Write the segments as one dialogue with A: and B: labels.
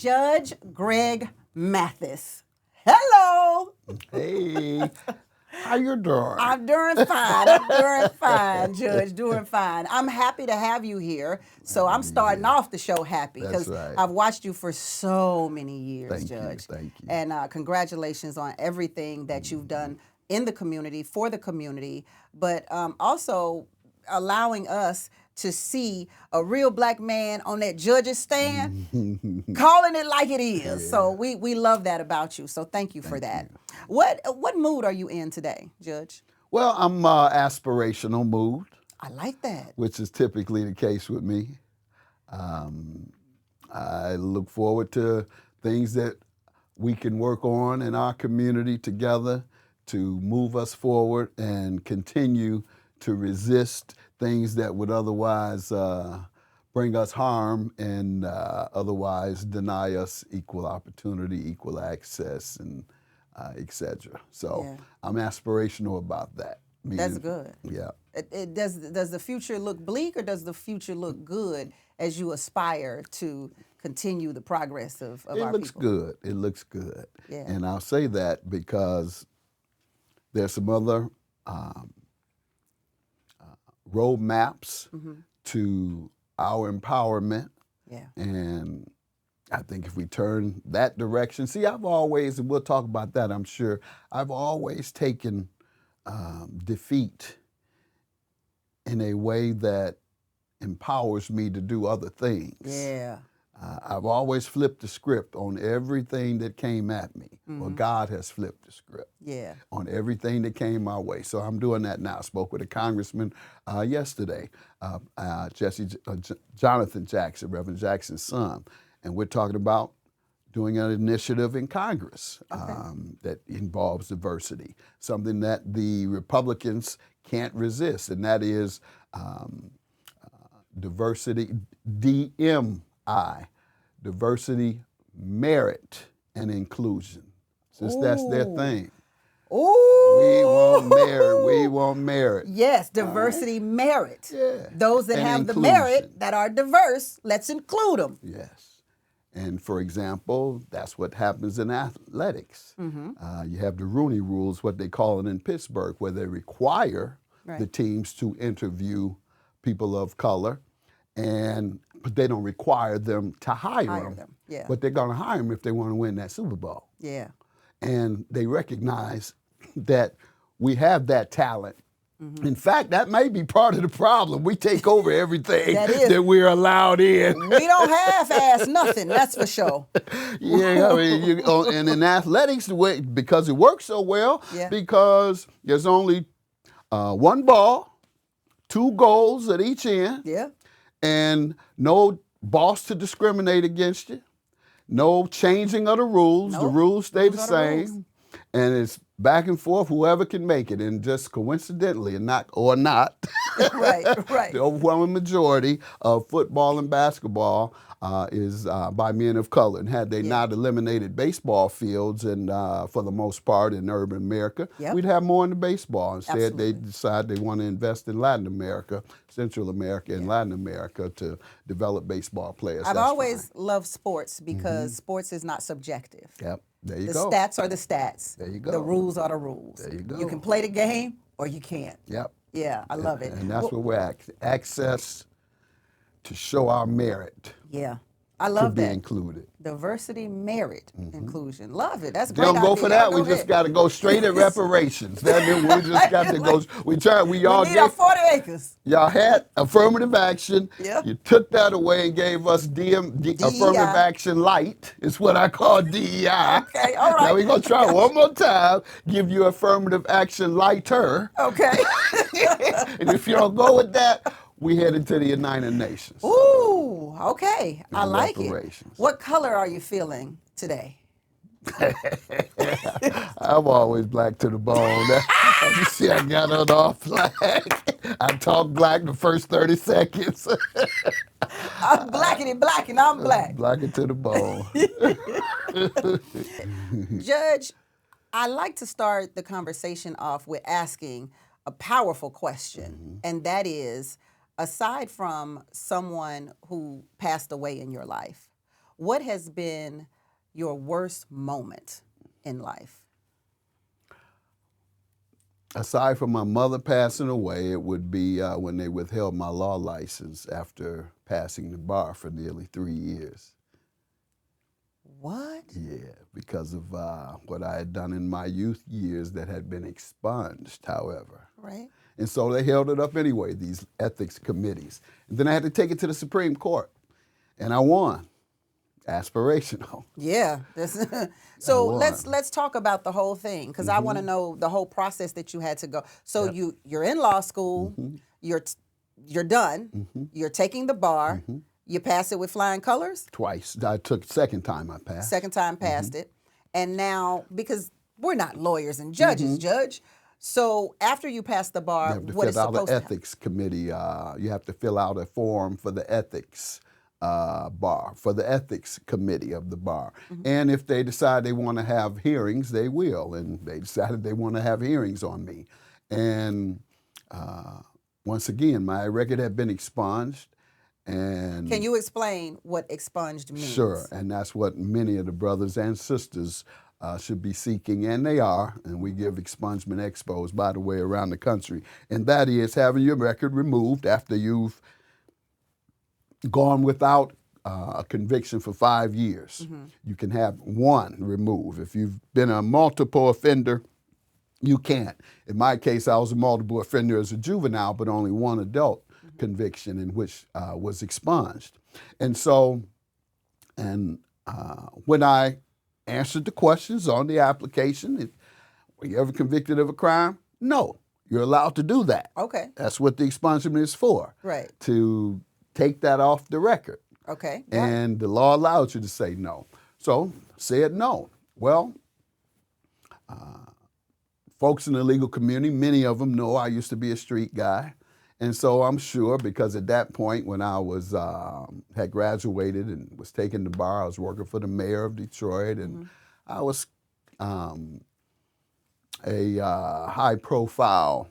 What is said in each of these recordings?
A: Judge Greg Mathis. Hello.
B: Hey, how you doing?
A: I'm doing fine. I'm doing fine, Judge. Doing fine. I'm happy to have you here. So I'm starting off the show happy
B: That's
A: because
B: right.
A: I've watched you for so many years,
B: Thank you,
A: Judge.
B: thank you.
A: And congratulations on everything that you've done in the community, for the community, but also allowing us to see a real black man on that judge's stand, calling it like it is.
B: Yeah.
A: So we love that about you. So thank you for that. What mood are you in today, Judge?
B: Well, I'm aspirational mood,
A: I like that.
B: which is typically the case with me. I look forward to things that we can work on in our community together to move us forward and continue to resist things that would otherwise bring us harm and otherwise deny us equal opportunity, equal access, and etc. So
A: Yeah.
B: I'm aspirational about that.
A: That's good.
B: Yeah.
A: Does the future look bleak or does the future look good as you aspire to continue the progress of
B: It
A: our
B: looks
A: people?
B: good. It looks good.
A: Yeah.
B: And I'll say that because there's some other roadmaps to our empowerment.
A: Yeah.
B: And I think if we turn that direction, see, I've always, and we'll talk about that, I'm sure, I've always taken defeat in a way that empowers me to do other things.
A: Yeah.
B: I've always flipped the script on everything that came at me. Well, God has flipped the script
A: Yeah.
B: on everything that came my way. So I'm doing that now. I spoke with a congressman yesterday, Jonathan Jackson, Reverend Jackson's son, and we're talking about doing an initiative in Congress that involves diversity, something that the Republicans can't resist, and that is diversity, DMI, diversity, merit, and inclusion. Since that's their thing.
A: Ooh.
B: We want merit. We want merit.
A: Yes, diversity, merit.
B: Yeah.
A: Those that
B: And
A: have the
B: inclusion.
A: merit that are diverse, let's include them.
B: Yes. And for example, that's what happens in athletics. You have the Rooney Rules, what they call it in Pittsburgh, where they require the teams to interview people of color, but they don't require them to hire them.
A: Yeah.
B: But they're going to hire them if they want to win that Super Bowl.
A: Yeah.
B: And they recognize that we have that talent. In fact, that may be part of the problem. We take over everything that we're allowed in.
A: We don't half-ass nothing, that's for sure.
B: Yeah, I mean, and in athletics, the way, because it works so well, because there's only one ball, 2 goals at each end, and no boss to discriminate against you, no changing of the rules. The rules stay the same, and it's back and forth, whoever can make it. And just coincidentally, the overwhelming majority of football and basketball is by men of color. And had they not eliminated baseball fields, and for the most part in urban America, we'd have more in the baseball. Instead, they decide they want to invest in Latin America, Central America, and Latin America to develop baseball players.
A: I've always loved sports because sports is not subjective.
B: Yep. There you
A: The
B: go.
A: stats are the stats.
B: There you go.
A: The rules are the rules.
B: There you go.
A: You can play the game or you can't.
B: Yep.
A: Yeah, I love it.
B: And that's where we're at. Access to show our merit.
A: Yeah, I love
B: to
A: that.
B: be included.
A: Diversity, merit, inclusion. Love it. That's a
B: They
A: great
B: don't go
A: idea.
B: for that.
A: Go
B: We
A: ahead.
B: just got to go straight at reparations. That means we just got to go. We
A: need our 40 acres.
B: Y'all had affirmative action.
A: Yeah.
B: You took that away and gave us affirmative action light. It's what I call DEI.
A: Okay, all right.
B: Now we're going to try one more time, give you affirmative action lighter.
A: Okay.
B: And if you don't go with that, we headed to the United Nations.
A: Ooh, okay. I
B: And
A: like it.
B: reparations.
A: What color are you feeling today?
B: I'm always black to the bone. You see, I got it off black. I talk black the first 30 seconds.
A: I'm blackity black and I'm black.
B: Black it to the bone.
A: Judge, I like to start the conversation off with asking a powerful question, and that is, aside from someone who passed away in your life, what has been your worst moment in life?
B: Aside from my mother passing away, it would be when they withheld my law license after passing the bar for nearly 3 years.
A: What?
B: Yeah, because of what I had done in my youth years that had been expunged, however.
A: Right.
B: And so they held it up anyway, these ethics committees. And then I had to take it to the Supreme Court, and I won. Aspirational.
A: Yeah. So let's talk about the whole thing, because I want to know the whole process that you had to go. So you're in law school, you're done, you're taking the bar, you pass it with flying colors?
B: Twice. I took second time I passed.
A: Second time passed it. And now, because we're not lawyers and judges, Judge, so after you pass the bar, what is supposed to happen? You have to fill out an
B: ethics committee. You have to fill out a form for the ethics bar, for the ethics committee of the bar. And if they decide they want to have hearings, they will. And they decided they want to have hearings on me. And once again, my record had been expunged. And
A: can you explain what expunged means?
B: Sure, and that's what many of the brothers and sisters should be seeking, and they are, and we give expungement expos, by the way, around the country. And that is having your record removed after you've gone without a conviction for 5 years. You can have one removed. If you've been a multiple offender, you can't. In my case, I was a multiple offender as a juvenile, but only one adult conviction in which was expunged. And so, when I answered the questions on the application, were you ever convicted of a crime? No, you're allowed to do that.
A: Okay.
B: That's what the expungement is for.
A: Right.
B: To take that off the record.
A: Okay.
B: And the law allows you to say no. So, said no. Well, folks in the legal community, many of them know I used to be a street guy. And so I'm sure, because at that point when I was had graduated and was taking the bar, I was working for the mayor of Detroit, and I was a high-profile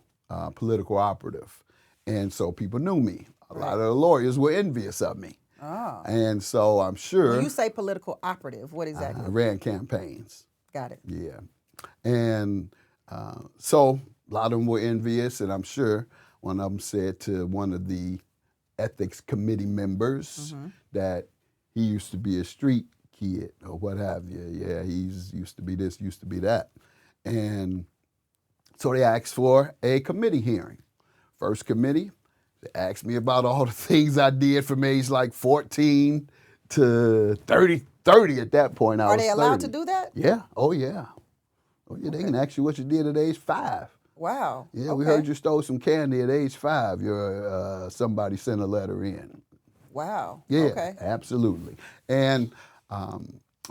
B: political operative. And so people knew me. A lot of the lawyers were envious of me.
A: Oh.
B: And so I'm sure.
A: When you say political operative, what exactly?
B: I ran campaigns.
A: Got it.
B: Yeah. And so a lot of them were envious, and I'm sure one of them said to one of the ethics committee members that he used to be a street kid or what have you. Yeah, he's used to be this, used to be that. And so they asked for a committee hearing. First committee, they asked me about all the things I did from age like 14 to 30 at that point.
A: Are they allowed to do that?
B: Yeah. Oh, yeah. Oh, yeah. They can ask you what you did at age 5.
A: Wow.
B: Yeah, we heard you stole some candy at age 5. Somebody sent a letter in.
A: Wow.
B: Yeah,
A: okay.
B: Absolutely. And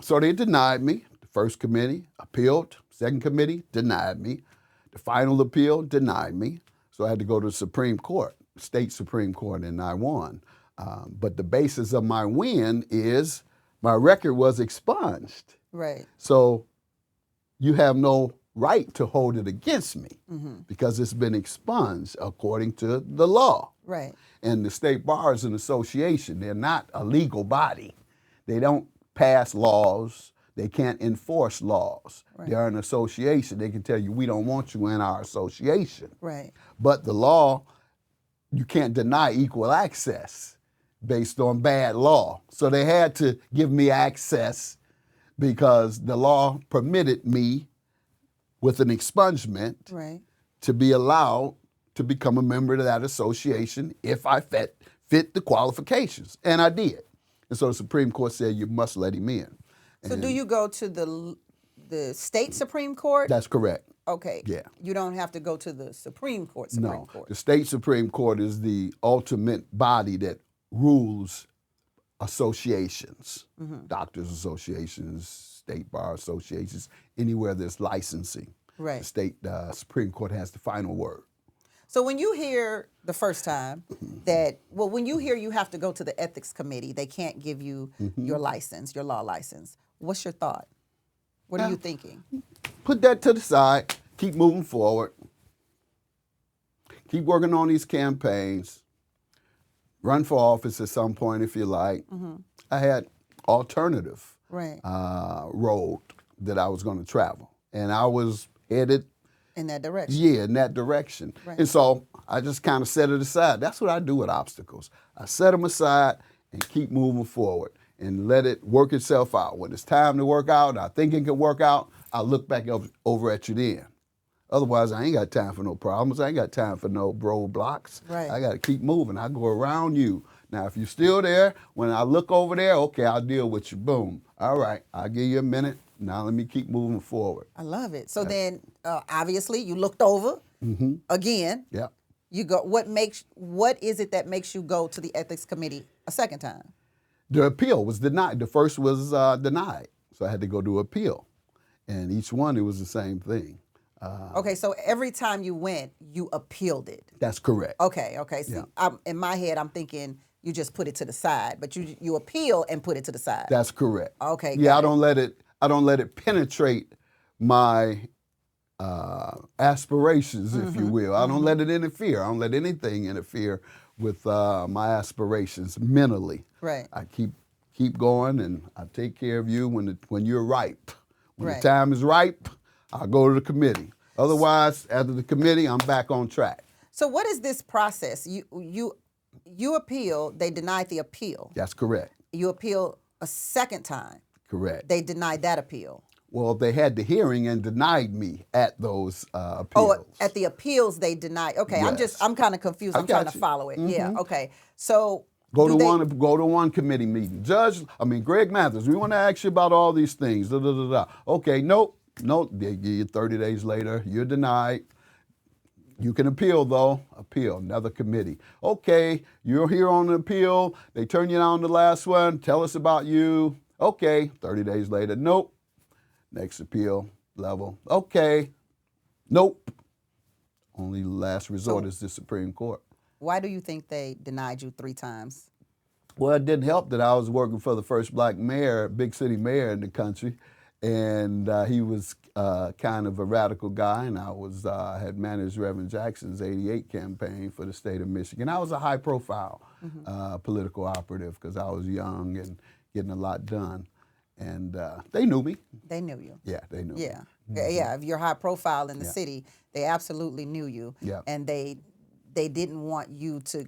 B: so they denied me. The first committee appealed. Second committee denied me. The final appeal denied me. So I had to go to the Supreme Court, state Supreme Court, and I won. But the basis of my win is my record was expunged.
A: Right.
B: So you have no right to hold it against me because it's been expunged according to the law.
A: Right.
B: And the state bar is an association. They're not a legal body. They don't pass laws. They can't enforce laws. Right. They're an association. They can tell you, we don't want you in our association.
A: Right.
B: But the law, you can't deny equal access based on bad law. So they had to give me access because the law permitted me with an expungement to be allowed to become a member of that association if I fit the qualifications. And I did. And so the Supreme Court said you must let him in.
A: So do you go to the state Supreme Court?
B: That's correct.
A: Okay.
B: Yeah.
A: You don't have to go to the Supreme Court.
B: No. The state Supreme Court is the ultimate body that rules associations, doctors associations, state bar associations, anywhere there's licensing.
A: Right.
B: The state Supreme Court has the final word.
A: So when you hear the first time when you hear you have to go to the ethics committee, they can't give you your license, your law license, what's your thought? What are you thinking?
B: Put that to the side. Keep moving forward. Keep working on these campaigns. Run for office at some point if you like. I had alternative
A: right.
B: road that I was going to travel. And I was headed
A: in that direction.
B: Yeah, in that direction.
A: Right.
B: And so I just kind of set it aside. That's what I do with obstacles. I set them aside and keep moving forward and let it work itself out. When it's time to work out, and I think it can work out, I'll look back over at you then. Otherwise, I ain't got time for no problems. I ain't got time for no roadblocks.
A: Right.
B: I got to keep moving. I go around you. Now, if you're still there, when I look over there, okay, I'll deal with you. Boom. All right, I'll give you a minute. Now let me keep moving forward.
A: I love it. So then, obviously, you looked over again.
B: Yeah.
A: You go. What is it that makes you go to the ethics committee a second time?
B: The appeal was denied. The first was denied, so I had to go to appeal, and each one it was the same thing.
A: Okay, so every time you went, you appealed it.
B: That's correct.
A: Okay. See, in my head, I'm thinking you just put it to the side, but you appeal and put it to the side.
B: That's correct.
A: Okay.
B: Yeah, I don't let it penetrate my aspirations, if you will. I don't let it interfere. I don't let anything interfere with my aspirations mentally.
A: Right.
B: I keep going, and I take care of you when you're ripe. When
A: Right.
B: the time is ripe, I'll go to the committee. Otherwise, after the committee, I'm back on track.
A: So what is this process? You appeal. They denied the appeal.
B: That's correct.
A: You appeal a second time.
B: Correct.
A: They denied that appeal.
B: Well, they had the hearing and denied me at those appeals.
A: Oh, at the appeals they denied. Okay,
B: Yes.
A: I'm kind of confused. I'm trying to follow it. Yeah. Okay. So
B: Go to one committee meeting. Greg Mathis, we want to ask you about all these things. Da, da, da, da. Okay, nope. They give you 30 days later. You're denied. You can appeal, though. Appeal, another committee. Okay, you're here on the appeal. They turn you down the last one. Tell us about you. Okay, 30 days later. Nope. Next appeal level. Okay. Nope. Only last resort is the Supreme Court.
A: Why do you think they denied you 3 times?
B: Well, it didn't help that I was working for the first black mayor, big city mayor in the country, and he was kind of a radical guy, and I had managed Reverend Jackson's '88 campaign for the state of Michigan. I was a high-profile political operative because I was young and getting a lot done, and they knew me.
A: They knew you.
B: Yeah, they knew me.
A: Yeah. Yeah, if you're high profile in the city, they absolutely knew you.
B: Yeah.
A: And they didn't want you to,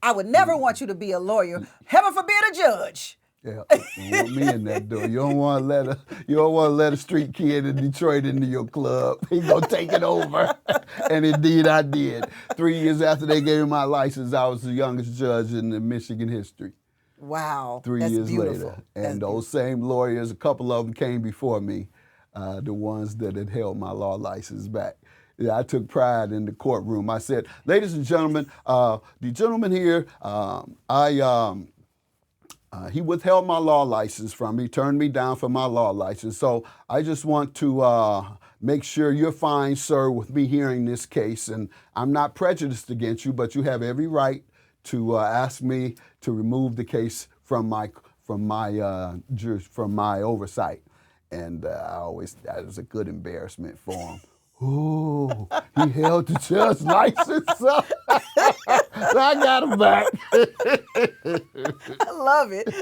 A: I would never want you to be a lawyer. Heaven forbid a judge.
B: Yeah, you don't want me in that door. You don't want to let a street kid in Detroit into your club. He gonna take it over, and indeed I did. 3 years after they gave me my license, I was the youngest judge in the Michigan history.
A: Wow,
B: 3
A: that's
B: years
A: beautiful.
B: later, and those same lawyers, a couple of them came before me, the ones that had held my law license back. Yeah, I took pride in the courtroom. I said, "Ladies and gentlemen, the gentleman here, he withheld my law license from me, turned me down for my law license. So I just want to make sure you're fine, sir, with me hearing this case. And I'm not prejudiced against you, but you have every right to ask me to remove the case from my oversight." And that was a good embarrassment for him. Ooh, he held the judge's license up. So I got him back.
A: I love it.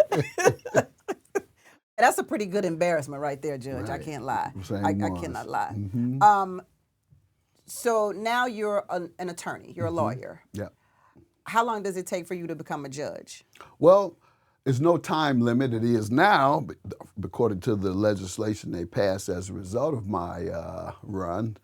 A: That's a pretty good embarrassment right there, Judge.
B: Right.
A: I can't lie. I cannot lie.
B: Mm-hmm.
A: So now you're an attorney. You're a lawyer.
B: Yeah.
A: How long does it take for you to become a judge?
B: Well, there's no time limit. It is now, but according to the legislation they passed as a result of my run.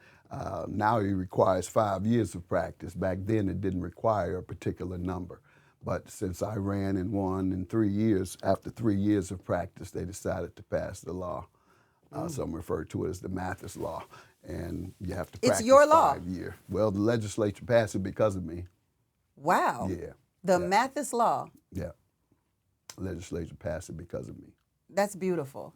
B: Now it requires 5 years of practice. Back then it didn't require a particular number. But since I ran and won in 3 years, after 3 years of practice, they decided to pass the law. Some refer to it as the Mathis law. And you have to practice
A: It's your law.
B: 5 years. Well, the legislature passed it because of me.
A: Wow.
B: Yeah.
A: The Mathis law.
B: Yeah. Legislature passed it because of me.
A: That's beautiful.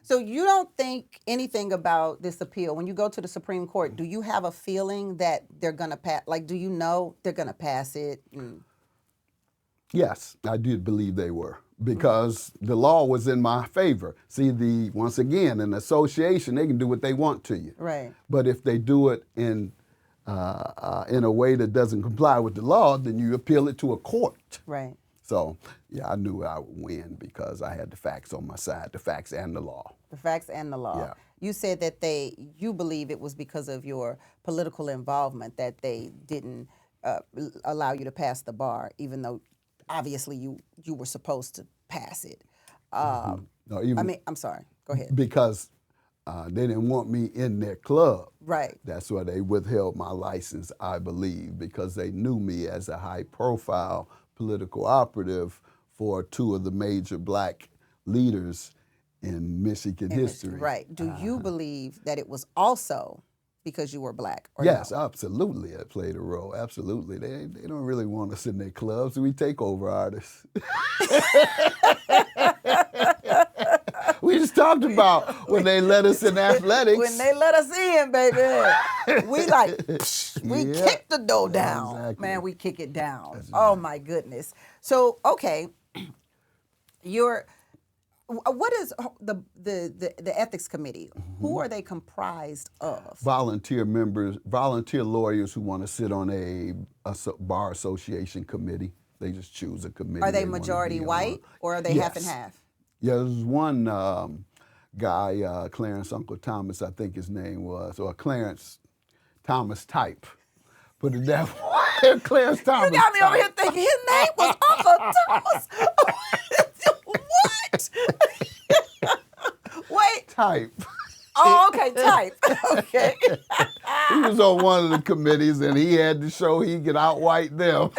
A: So you don't think anything about this appeal. When you go to the Supreme Court, do you have a feeling that they're going to pass? Like, do you know they're going to pass it?
B: Yes, I did believe they were because the law was in my favor. See, once again, an association, they can do what they want to you.
A: Right.
B: But if they do it in a way that doesn't comply with the law, then you appeal it to a court.
A: Right.
B: So, yeah, I knew I would win because I had the facts on my side, the facts and the law.
A: The facts and the law.
B: Yeah.
A: You said that you believe it was because of your political involvement that they didn't allow you to pass the bar, even though obviously you were supposed to pass it.
B: No, even,
A: I mean, I'm sorry. Go ahead.
B: Because they didn't want me in their club.
A: Right.
B: That's why they withheld my license, I believe, because they knew me as a high-profile political operative for two of the major black leaders in Michigan history.
A: Right. Do you believe that it was also because you were black? Or
B: yes,
A: no?
B: Absolutely, it played a role. Absolutely. They don't really want us in their clubs. We take over artists. We just talked about when they let us in athletics.
A: When they let us in, baby, we like, we kick the door down.
B: Exactly.
A: Man, we kick it down. Oh, my goodness. So, okay, what is the ethics committee? Who are they comprised of?
B: Volunteer members, volunteer lawyers who want to sit on a bar association committee. They just choose a committee.
A: Are they majority white or are they half and half?
B: Yeah, there's one guy, Clarence Uncle Thomas, I think his name was, or Clarence Thomas type. Put it that way. Clarence Thomas.
A: You got me over here thinking his name was Uncle Thomas. What? Wait.
B: Type.
A: Oh, okay, type. Okay.
B: He was on one of the committees, and he had to show he could outwhite them.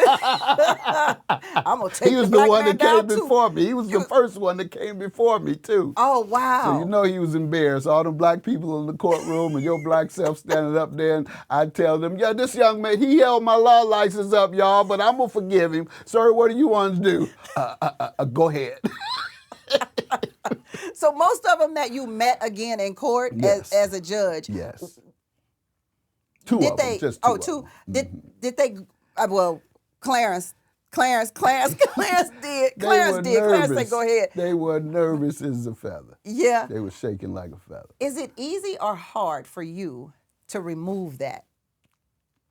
A: I'm gonna take
B: He was the one that came before me. He was the first one that came before me, too.
A: Oh, wow.
B: So you know he was embarrassed. All the black people in the courtroom and your black self standing up there, and I'd tell them, yeah, this young man, he held my law license up, y'all, but I'm going to forgive him. Sir, what do you want to do? Go ahead.
A: So most of them that you met again in court as a judge.
B: Yes. Two of them, just two.
A: Oh, two. Did they? Well, Clarence did. Clarence said, "Go ahead."
B: They were nervous as a feather.
A: Yeah.
B: They were shaking like a feather.
A: Is it easy or hard for you to remove that?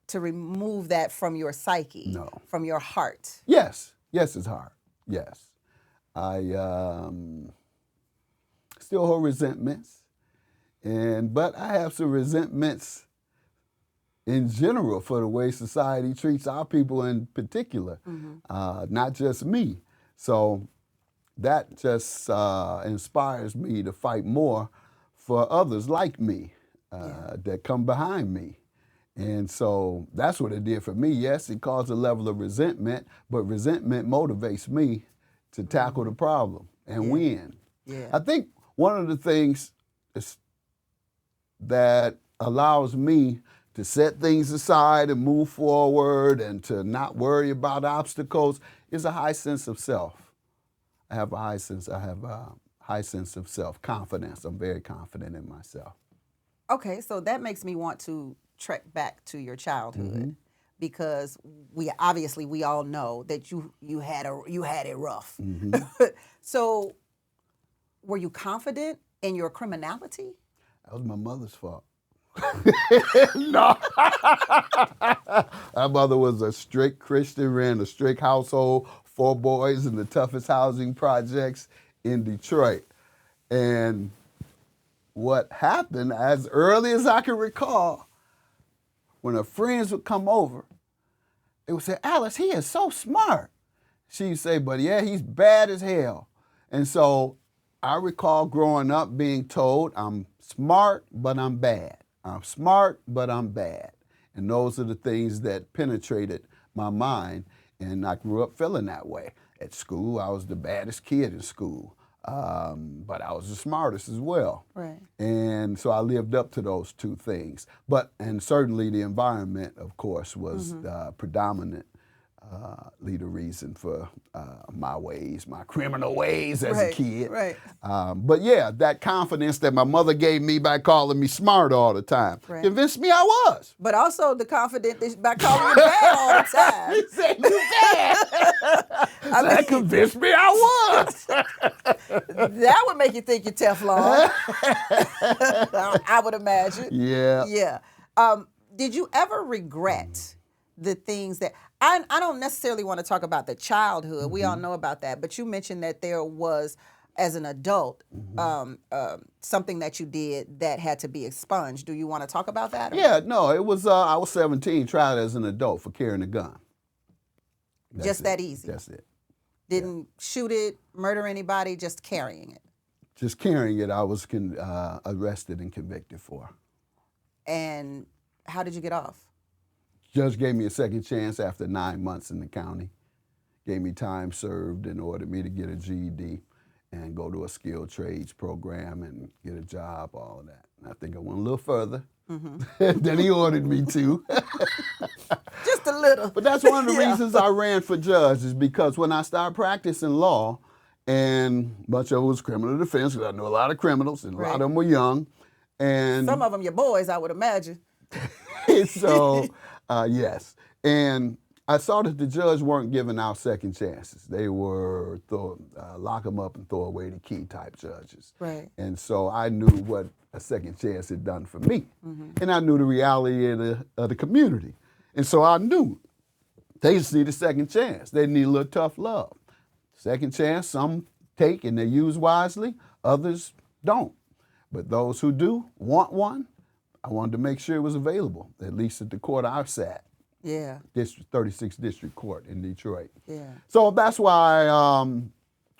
A: To remove that from your psyche?
B: No.
A: From your heart?
B: Yes. Yes, it's hard. Yes. I still hold resentments, but I have some resentments in general for the way society treats our people in particular, not just me. So that just inspires me to fight more for others like me that come behind me. And so that's what it did for me. Yes, it caused a level of resentment, but resentment motivates me to tackle the problem and win.
A: Yeah.
B: I think one of the things that allows me to set things aside and move forward and to not worry about obstacles is a high sense of self. I have a high sense of self-confidence. I'm very confident in myself.
A: Okay, so that makes me want to trek back to your childhood because we all know that you had it rough. So were you confident in your criminality?
B: That was my mother's fault. No. My mother was a strict Christian, ran a strict household, 4 boys in the toughest housing projects in Detroit. And what happened, as early as I can recall, when her friends would come over, they would say, Alice, he is so smart. She'd say, but yeah, he's bad as hell. And so I recall growing up being told, I'm smart, but I'm bad. I'm smart, but I'm bad. And those are the things that penetrated my mind. And I grew up feeling that way. At school, I was the baddest kid in school. But I was the smartest as well.
A: Right.
B: And so I lived up to those two things. And certainly the environment, of course, was predominantly the reason for my criminal ways as a kid.
A: Right.
B: But yeah, that confidence that my mother gave me by calling me smart all the time convinced me I was.
A: But also the confidence by calling you bad all the time.
B: He said you bad. That convinced me I was.
A: That would make you think you're Teflon. I would imagine.
B: Yeah.
A: Yeah. Did you ever regret the things that I don't necessarily want to talk about the childhood. We all know about that, but you mentioned that there was, as an adult, something that you did that had to be expunged. Do you want to talk about that? Or?
B: Yeah, no, it was, I was 17, tried as an adult for carrying a gun.
A: Just that easy?
B: That's it.
A: Didn't shoot it, murder anybody, just carrying it?
B: Just carrying it, I was arrested and convicted for.
A: And how did you get off?
B: Judge gave me a second chance after 9 months in the county. Gave me time served and ordered me to get a GED and go to a skilled trades program and get a job, all of that. And I think I went a little further than he ordered me to.
A: Just a little.
B: But that's one of the reasons I ran for judge, is because when I started practicing law, and much of it was criminal defense, because I knew a lot of criminals, and a lot of them were young. And
A: some of them your boys, I would imagine.
B: So, yes. And I saw that the judge weren't giving out second chances. They were lock them up and throw away the key type judges.
A: Right.
B: And so I knew what a second chance had done for me. And I knew the reality of the community. And so I knew they just need a second chance. They need a little tough love. Second chance, some take and they use wisely, others don't. But those who do want one, I wanted to make sure it was available, at least at the court I sat.
A: Yeah.
B: 36th District Court in Detroit.
A: Yeah.
B: So that's why I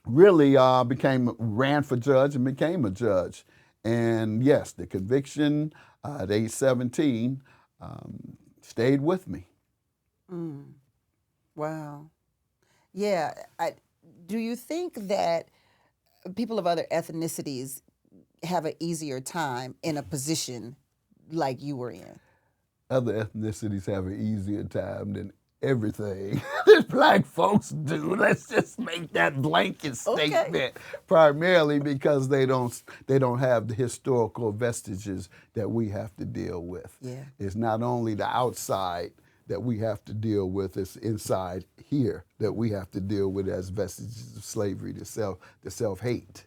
B: really ran for judge and became a judge. And yes, the conviction at age 17 stayed with me.
A: Wow. Yeah. Do you think that people of other ethnicities have an easier time in a position like you were in?
B: Other ethnicities have an easier time than everything that black folks do. Let's just make that blanket statement. Primarily because they don't have the historical vestiges that we have to deal with.
A: Yeah.
B: It's not only the outside that we have to deal with, it's inside here that we have to deal with as vestiges of slavery, the self-hate,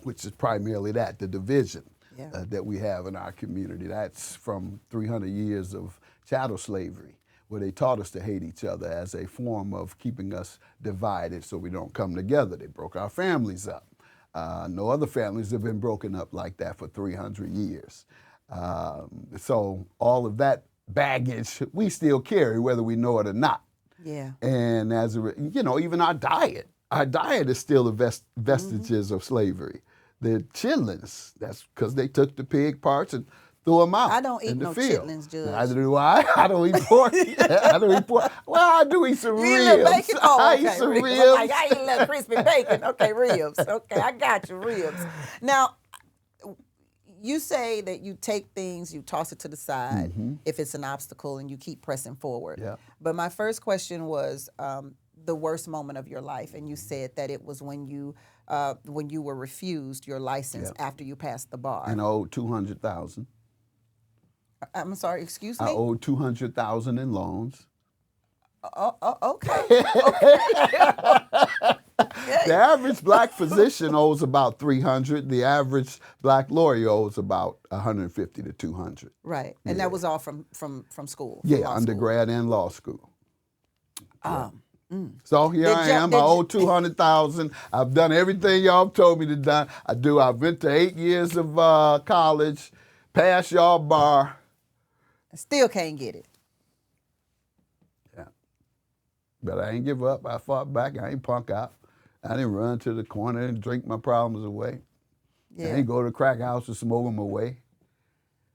B: which is primarily that, the division. That we have in our community. That's from 300 years of chattel slavery, where they taught us to hate each other as a form of keeping us divided so we don't come together. They broke our families up. No other families have been broken up like that for 300 years. So all of that baggage we still carry, whether we know it or not.
A: Yeah.
B: And as even our diet is still the vestiges of slavery. The chitlins, that's because they took the pig parts and threw them out.
A: I don't eat
B: in the
A: no
B: field.
A: chitlins, Judge.
B: Neither do I. I don't eat pork. I don't eat pork. Well, I do eat some
A: you
B: ribs.
A: Eat little bacon? Oh,
B: I
A: okay,
B: eat some ribs.
A: I'm like, I eat a little crispy bacon. Okay, ribs. Okay, I got you, ribs. Now, you say that you take things, you toss it to the side if it's an obstacle, and you keep pressing forward.
B: Yeah.
A: But my first question was the worst moment of your life, and you said that it was when you were refused your license after you passed the bar.
B: And I owed $200,000.
A: I'm sorry, excuse me?
B: I owed $200,000 in loans.
A: Okay.
B: The average black physician owes about $300. The average black lawyer owes about $150 to $200.
A: Right, and that was all from school.
B: Yeah, undergrad and law school. So here
A: Did
B: I
A: you-
B: am.
A: did
B: I owe
A: you-
B: $200,000. I've done everything y'all told me to do. I went to 8 years of college, passed y'all bar.
A: I still can't get it.
B: Yeah, but I ain't give up. I fought back. I ain't punk out. I didn't run to the corner and drink my problems away.
A: Yeah.
B: I ain't go to the crack house and smoke them away.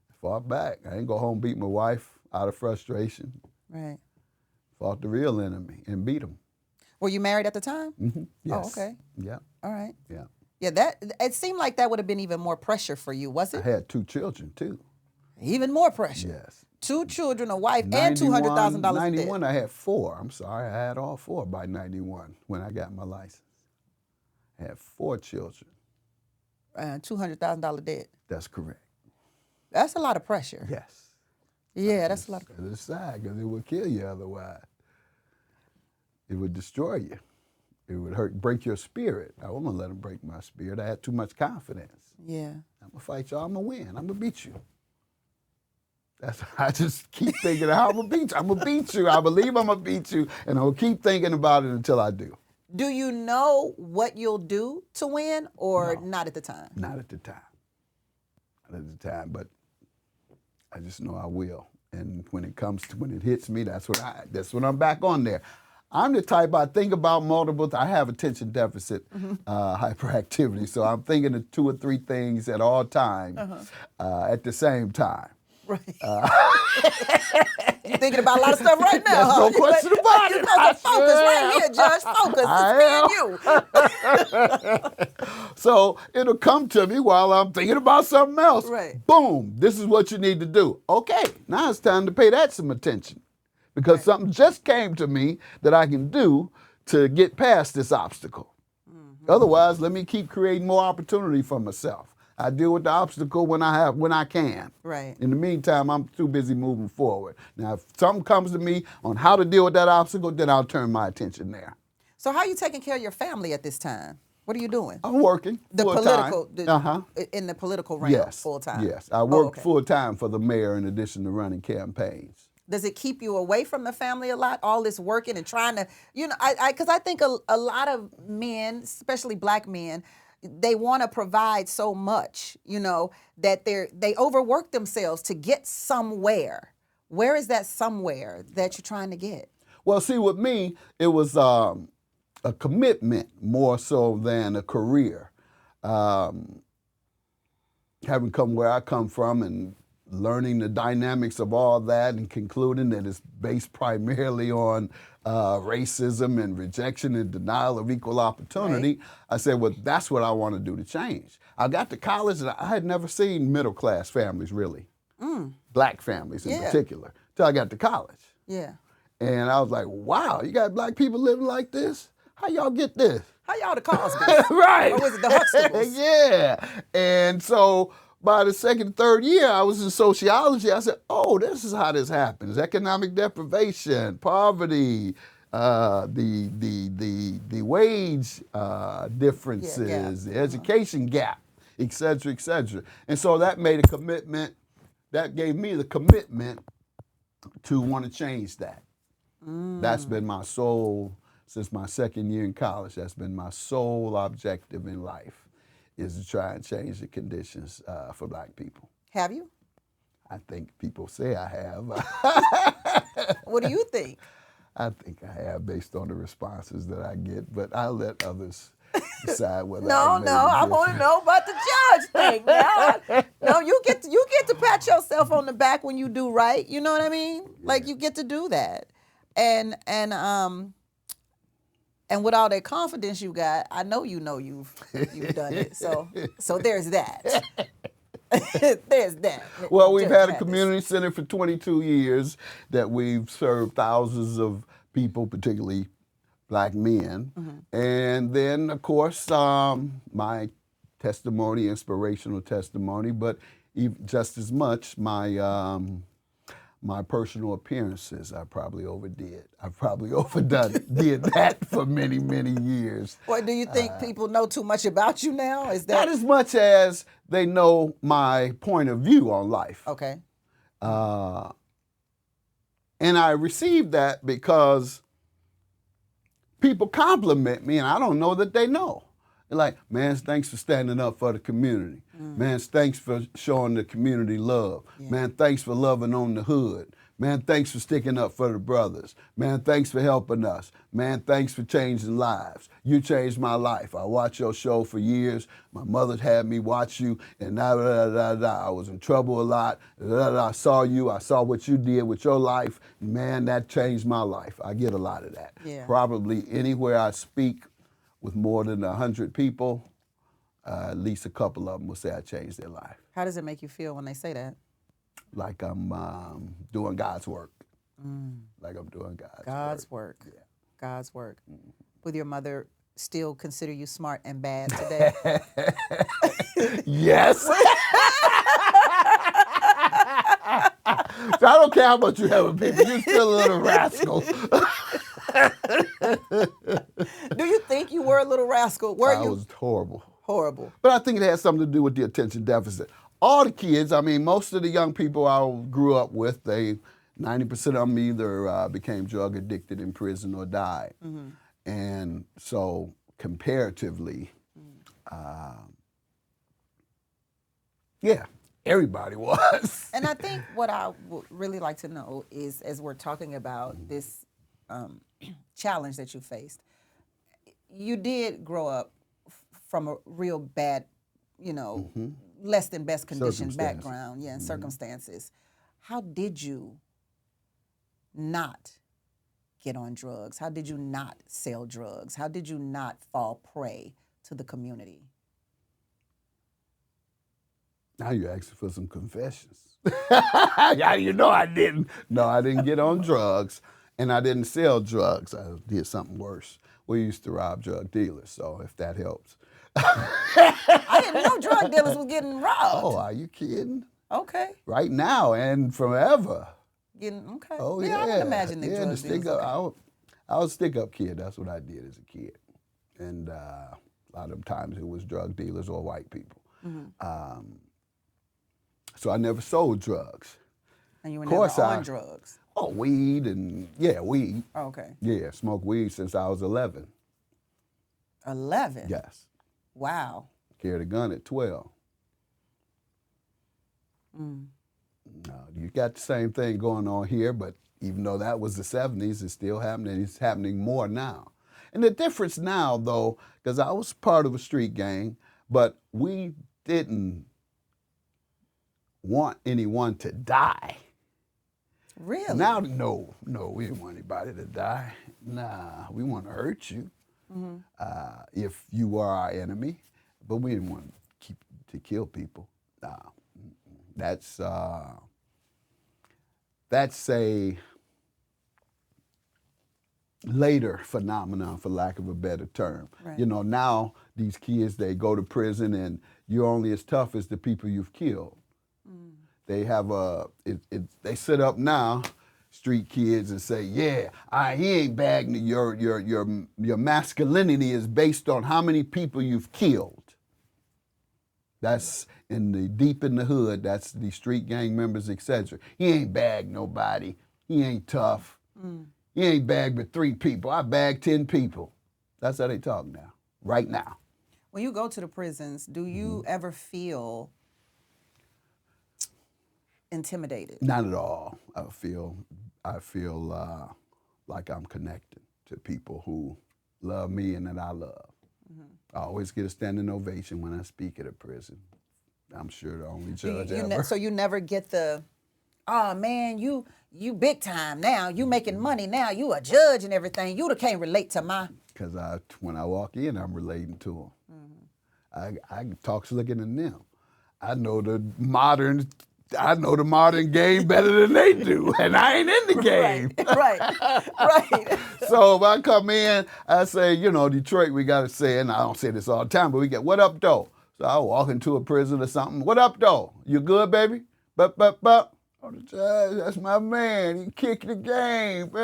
B: I fought back. I ain't go home and beat my wife out of frustration.
A: Right.
B: Fought the real enemy and beat him.
A: Were you married at the time?
B: Yes.
A: Oh, okay.
B: Yeah.
A: All right.
B: Yeah.
A: Yeah, it seemed like that would have been even more pressure for you, was
B: I
A: it?
B: had 2 children too.
A: Even more pressure.
B: Yes.
A: 2 children, a wife, and $200,000 in debt.
B: 91, I had 4. I'm sorry, I had all 4 by 91 when I got my license. I had 4 children.
A: $200,000 debt.
B: That's correct.
A: That's a lot of pressure.
B: Yes.
A: Yeah, that's a lot of pressure.
B: It's sad because it would kill you otherwise. It would destroy you. It would break your spirit. I wasn't gonna let them break my spirit. I had too much confidence.
A: Yeah.
B: I'm gonna fight y'all. I'm gonna win. I'm gonna beat you. I just keep thinking, how I'm going to beat you. I'm going to beat you. I believe I'm going to beat you, and I'll keep thinking about it until I do.
A: Do you know what you'll do to win, or not at the time?
B: Not at the time. Not at the time, but I just know I will. And when it hits me, that's when I'm back on there. I'm the type, I think about I have attention deficit hyperactivity, so I'm thinking of 2 or 3 things at all times at the same time.
A: Right. You're thinking about a lot of stuff right now.
B: There's no question about it.
A: You're focus right here, Judge. Focus. It's me and you.
B: So it'll come to me while I'm thinking about something else.
A: Right.
B: Boom, this is what you need to do. Okay, now it's time to pay that some attention. Because something just came to me that I can do to get past this obstacle. Otherwise, let me keep creating more opportunity for myself. I deal with the obstacle when I can.
A: Right.
B: In the meantime, I'm too busy moving forward. Now, if something comes to me on how to deal with that obstacle, then I'll turn my attention there.
A: So how are you taking care of your family at this time? What are you doing?
B: I'm working full-time.
A: In the political realm, full-time?
B: Yes, I work full-time for the mayor in addition to running campaigns.
A: Does it keep you away from the family a lot, all this working and trying to, because I think a lot of men, especially black men, they want to provide so much, that they overwork themselves to get somewhere. Where is that somewhere that you're trying to get?
B: Well, see, with me, it was a commitment more so than a career. Having come where I come from and learning the dynamics of all that and concluding that it's based primarily on racism and rejection and denial of equal opportunity, I said, well, that's what I want to do to change. I got to college and I had never seen middle-class families, really. Black families in particular, till I got to college.
A: Yeah.
B: And I was like, wow, you got black people living like this? How y'all get this?
A: How y'all the Cosbys?
B: Right.
A: Or was it the Huxtables?
B: Yeah. And so by the second, third year, I was in sociology. I said, oh, this is how this happens. Economic deprivation, poverty, the wage differences, the education gap, et cetera, et cetera. And so that made a commitment, that gave me the commitment to want to change that. That's been my sole, since my second year in college, that's been my sole objective in life, is to try and change the conditions for black people.
A: Have you?
B: I think people say I have.
A: What do you think?
B: I think I have based on the responses that I get, but I'll let others decide whether
A: I want to know about the judge thing now. No, you get to pat yourself on the back when you do right. You know what I mean? Yeah. Like you get to do that. And with all that confidence you got, I know you've done it. So there's that. There's that.
B: Well, we've had a community center for 22 years that we've served thousands of people, particularly black men. And then, of course, my testimony, inspirational testimony, but just as much my personal appearances, I probably overdid. I probably did that for many, many years.
A: Well, do you think people know too much about you now? Is that
B: not as much as they know my point of view on life?
A: Okay.
B: And I received that because people compliment me, and I don't know that they know. They're like, man, thanks for standing up for the community. Man, thanks for showing the community love. Man, thanks for loving on the hood. Man, thanks for sticking up for the brothers. Man, thanks for helping us. Man, thanks for changing lives. You changed my life. I watched your show for years. My mother had me watch you, and I was in trouble a lot. I saw you. I saw what you did with your life. Man, that changed my life. I get a lot of that.
A: Yeah.
B: Probably anywhere I speak with more than 100 people, at least a couple of them will say I changed their life.
A: How does it make you feel when they say that?
B: Like I'm doing God's work. Like I'm doing God's work. Yeah.
A: God's work. Would your mother still consider you smart and bad today?
B: Yes. So I don't care how much you have with people, you're still a little rascal.
A: Do you think you were a little rascal?
B: I was horrible.
A: Horrible.
B: But I think it had something to do with the attention deficit. all the kids, I mean, most of the young people I grew up with, 90% of them either became drug addicted in prison or died. And so comparatively, yeah, everybody was.
A: And I think what I would really like to know is, as we're talking about this challenge that you faced, you did grow up from a real bad, less than best condition background, and circumstances. How did you not get on drugs? How did you not sell drugs? How did you not fall prey to the community?
B: Now you're asking for some confessions. How do you know I didn't? No, I didn't get on drugs, and I didn't sell drugs. I did something worse. We used to rob drug dealers, so if that helps.
A: I didn't know drug dealers was getting robbed.
B: Oh, are you kidding?
A: Okay.
B: Right now and forever.
A: Okay.
B: Oh,
A: I would imagine that drug dealers.
B: I was a stick-up kid. That's what I did as a kid. And a lot of times it was drug dealers or white people. So I never sold drugs.
A: And you were never on drugs?
B: Oh, weed and, weed.
A: Oh, okay.
B: Yeah, smoked weed since I was 11.
A: 11?
B: Yes.
A: Wow.
B: Carried a gun at 12. No, you got the same thing going on here, but even though that was the 70s, it's still happening. It's happening more now. And the difference now, though, because I was part of a street gang, but we didn't want anyone to die.
A: Really?
B: Now, no, we didn't want anybody to die. Nah, we want to hurt you if you were our enemy, but we didn't want to kill people. Nah, that's a later phenomenon, for lack of a better term.
A: Right.
B: Now these kids, they go to prison and you're only as tough as the people you've killed. They have they sit up now, street kids, and say, "Yeah, he ain't bagging your masculinity is based on how many people you've killed." That's deep in the hood. That's the street gang members, etc. He ain't bagged nobody. He ain't tough. He ain't bagged but 3 people. I bagged 10 people. That's how they talk now, right now.
A: When you go to the prisons, do you ever feel intimidated?
B: Not at all. I feel like I'm connected to people who love me and that I love. I always get a standing ovation when I speak at a prison. I'm sure the only judge ever.
A: So you never get the, oh man, you big time now. You making money now. You a judge and everything. You can't relate to my.
B: Because when I walk in, I'm relating to them. I talk slicker than them. I know the modern game better than they do, and I ain't in the game.
A: Right.
B: So if I come in, I say, Detroit, we got to say, and I don't say this all the time, but we get, what up, though? So I walk into a prison or something, what up, though? You good, baby? Bup. Oh, the judge, that's my man. He kicked the game.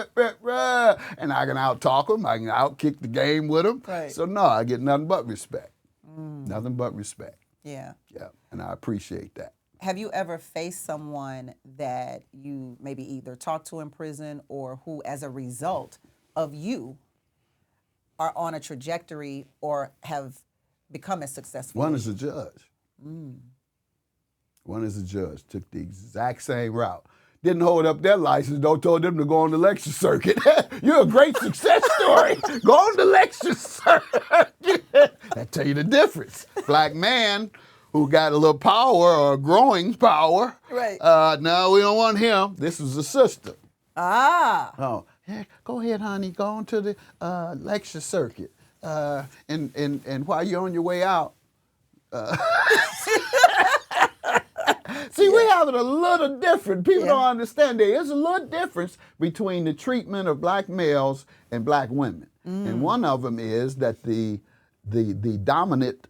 B: And I can out-talk him. I can out-kick the game with him.
A: Right.
B: So, no, I get nothing but respect. Nothing but respect.
A: Yeah.
B: Yeah, and I appreciate that.
A: Have you ever faced someone that you maybe either talked to in prison or who, as a result of you, are on a trajectory or have become as successful?
B: One is a judge. One is a judge. Took the exact same route. Didn't hold up their license, though, told them to go on the lecture circuit. You're a great success story. Go on the lecture circuit. That tell you the difference. Black man who got a little power or growing power.
A: Right.
B: No, we don't want him. This was a sister.
A: Ah.
B: Oh, yeah, go ahead, honey. Go on to the lecture circuit. And while you're on your way out, see, we have it a little different. People don't understand there is a little difference between the treatment of black males and black women. And one of them is that the dominant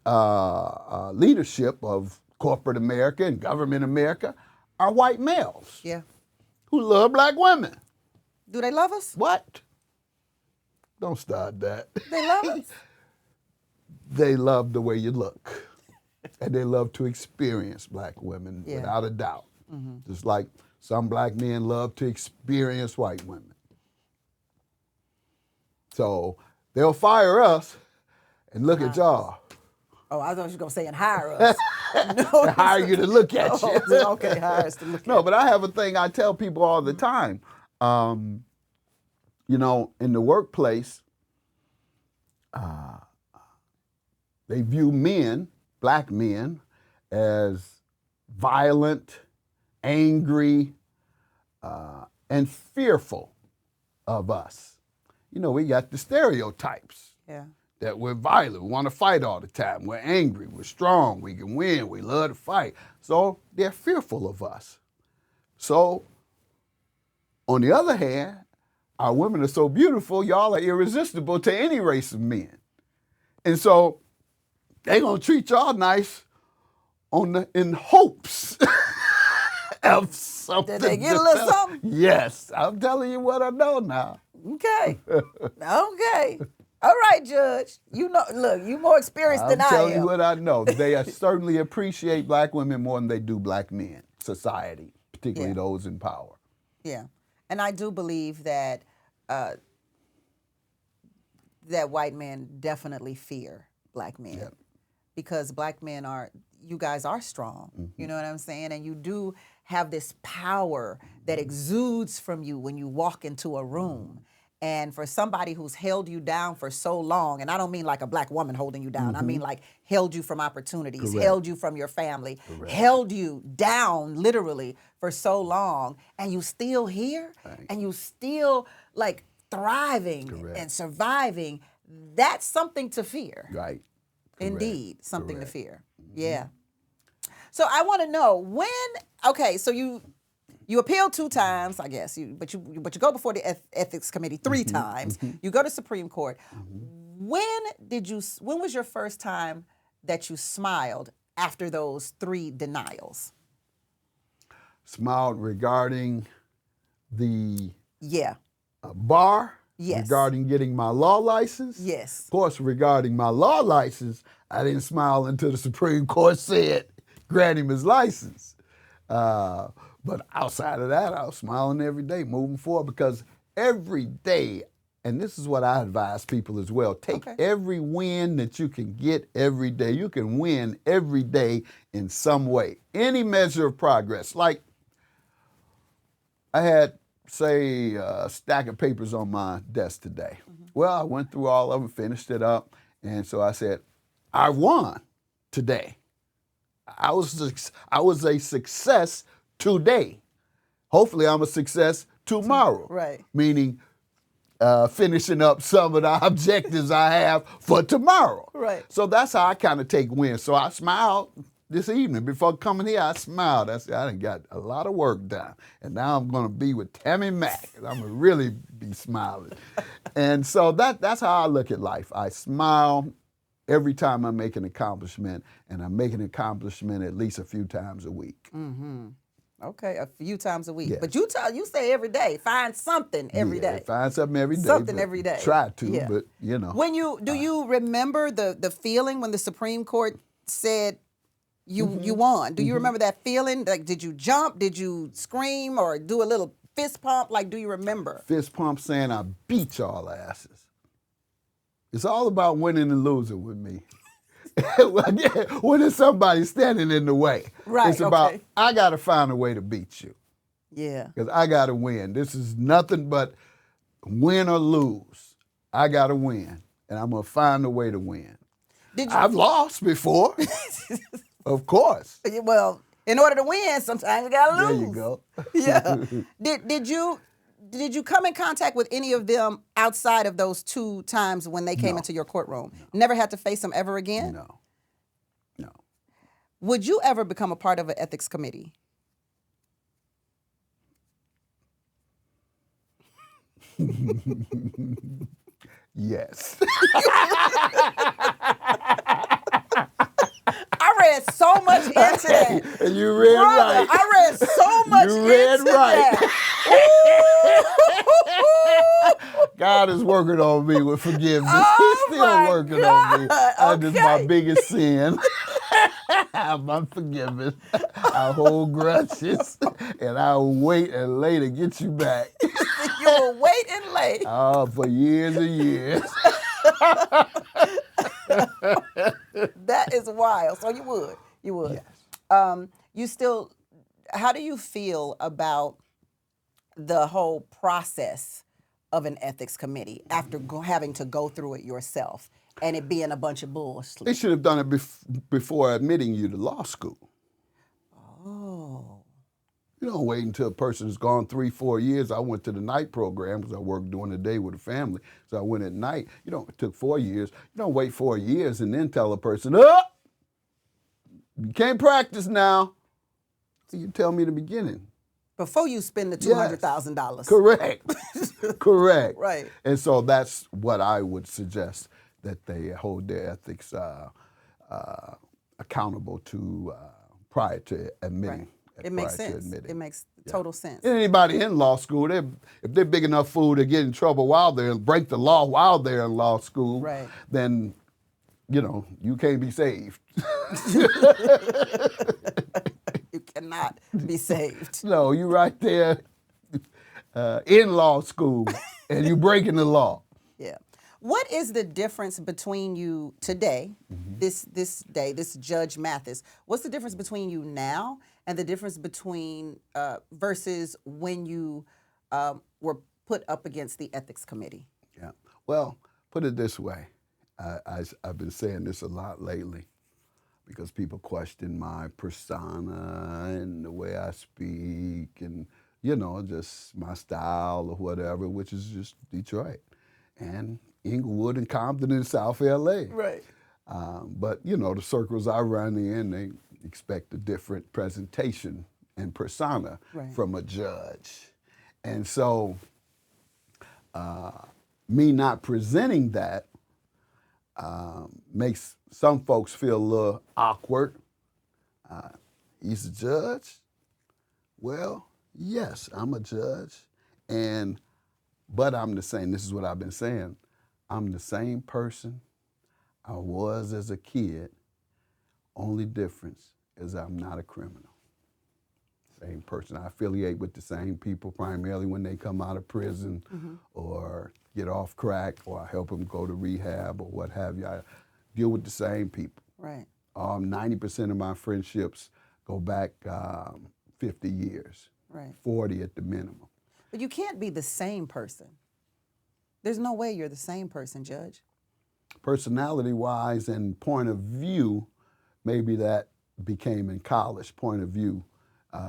B: leadership of corporate America and government America are white males.
A: Yeah.
B: Who love black women.
A: Do they love us?
B: What? Don't start that.
A: They love us.
B: They love the way you look. And they love to experience black women without a doubt. Just like some black men love to experience white women. So they'll fire us and look at y'all.
A: Oh, I thought you were going to say and hire us.
B: No, hire you to look at you.
A: Okay, hire us to look at you.
B: No, but I have a thing I tell people all the time. You know, in the workplace, they view men, black men, as violent, angry, and fearful of us. You know, we got the stereotypes.
A: Yeah.
B: That we're violent, we want to fight all the time, we're angry, we're strong, we can win, we love to fight. So they're fearful of us. So, on the other hand, our women are so beautiful, y'all are irresistible to any race of men. And so they're going to treat y'all nice in hopes of something.
A: Did they get a little something?
B: Yes, I'm telling you what I know now.
A: Okay. Okay. All right, Judge. You know, look, you more experienced than I am.
B: I'm telling you what I know. They certainly appreciate black women more than they do black men, society, particularly those in power.
A: Yeah. And I do believe that that white men definitely fear black men because black men you guys are strong. You know what I'm saying? And you do have this power that exudes from you when you walk into a room. And for somebody who's held you down for so long, and I don't mean like a black woman holding you down, I mean like held you from opportunities, held you from your family, held you down literally for so long, and you still here, and you still like thriving and surviving, that's something to fear.
B: Right.
A: Indeed, something to fear. Yeah. So I want to know so you appealed 2 times, I guess, but you go before the ethics committee 3 times. You go to Supreme Court. When was your first time that you smiled after those 3 denials?
B: Smiled regarding the bar?
A: Yes.
B: Regarding getting my law license?
A: Yes.
B: Of course, regarding my law license, I didn't smile until the Supreme Court said, grant him his license. But outside of that, I was smiling every day, moving forward, because every day, and this is what I advise people as well, take every win that you can get every day. You can win every day in some way, any measure of progress. Like I had, say, a stack of papers on my desk today. Well, I went through all of them, finished it up, and so I said, I won today. I was a success today. Hopefully I'm a success tomorrow.
A: Right.
B: Meaning finishing up some of the objectives I have for tomorrow.
A: Right.
B: So that's how I kind of take wins. So I smiled this evening. Before coming here, I smiled. I said, I done got a lot of work done. And now I'm going to be with Tammi Mac. I'm going to really be smiling. And so that's how I look at life. I smile every time I make an accomplishment, and I make an accomplishment at least a few times a week.
A: Okay, a few times a week.
B: Yes.
A: But you say every day. Find something every day.
B: Find something every day.
A: Something every day.
B: Try to, but you know.
A: When do you remember the feeling when the Supreme Court said you won? Do you remember that feeling? Like, did you jump? Did you scream or do a little fist pump? Like, do you remember?
B: Fist pump saying I beat y'all asses. It's all about winning and losing with me. When there's somebody standing in the way.
A: Right,
B: it's about, I got to find a way to beat you.
A: Yeah.
B: Because I got to win. This is nothing but win or lose. I got to win. And I'm going to find a way to win. I've lost before. Of course.
A: Well, in order to win, sometimes you got to lose.
B: There you go.
A: Yeah. Did you come in contact with any of them outside of those 2 times when they came into your courtroom? No. Never had to face them ever again?
B: No.
A: Would you ever become a part of an ethics committee?
B: Yes.
A: I read so much into that.
B: And you read right.
A: I read so much into that.
B: God is working on me with forgiveness. He's still working on me. That is my biggest sin. I'm unforgiving. I hold grudges, and I'll wait and lay to get you back.
A: You will wait and lay.
B: Oh, for years and years.
A: That is wild. So you would.
B: Yes.
A: You still, how do you feel about the whole process of an ethics committee after having to go through it yourself and it being a bunch of bullshit?
B: They should have done it before admitting you to law school.
A: Oh.
B: You don't wait until a person's gone 3-4 years. I went to the night program because I worked during the day with a family. So I went at night. It took 4 years. You don't wait 4 years and then tell a person, oh, you can't practice now. So you tell me the beginning.
A: Before you spend the $200,000.
B: Yes. Correct. Correct.
A: Right.
B: And so that's what I would suggest, that they hold their ethics accountable to prior to admitting.
A: Right. It makes sense. It makes total sense.
B: Anybody in law school, if they're big enough fool to get in trouble while they're break the law while they're in law school,
A: right,
B: then you can't be saved.
A: You cannot be saved.
B: No, you right there in law school and you breaking the law.
A: Yeah. What is the difference between you today, this day, this Judge Mathis? What's the difference between you now and the difference between versus when you were put up against the ethics committee?
B: Yeah. Well, put it this way. I've been saying this a lot lately because people question my persona and the way I speak and, just my style or whatever, which is just Detroit and Inglewood and Compton and South LA.
A: Right.
B: But, the circles I run in, they expect a different presentation and persona from a judge. And so me not presenting that makes some folks feel a little awkward. He's a judge? Well, yes, I'm a judge. But I'm the same. This is what I've been saying. I'm the same person I was as a kid. Only difference is I'm not a criminal. Same person. I affiliate with the same people primarily when they come out of prison or get off crack, or I help them go to rehab or what have you. I deal with the same people.
A: Right.
B: 90% of my friendships go back 50 years.
A: Right.
B: 40 at the minimum.
A: But you can't be the same person. There's no way you're the same person, Judge.
B: Personality-wise and point of view, maybe that became in college, point of view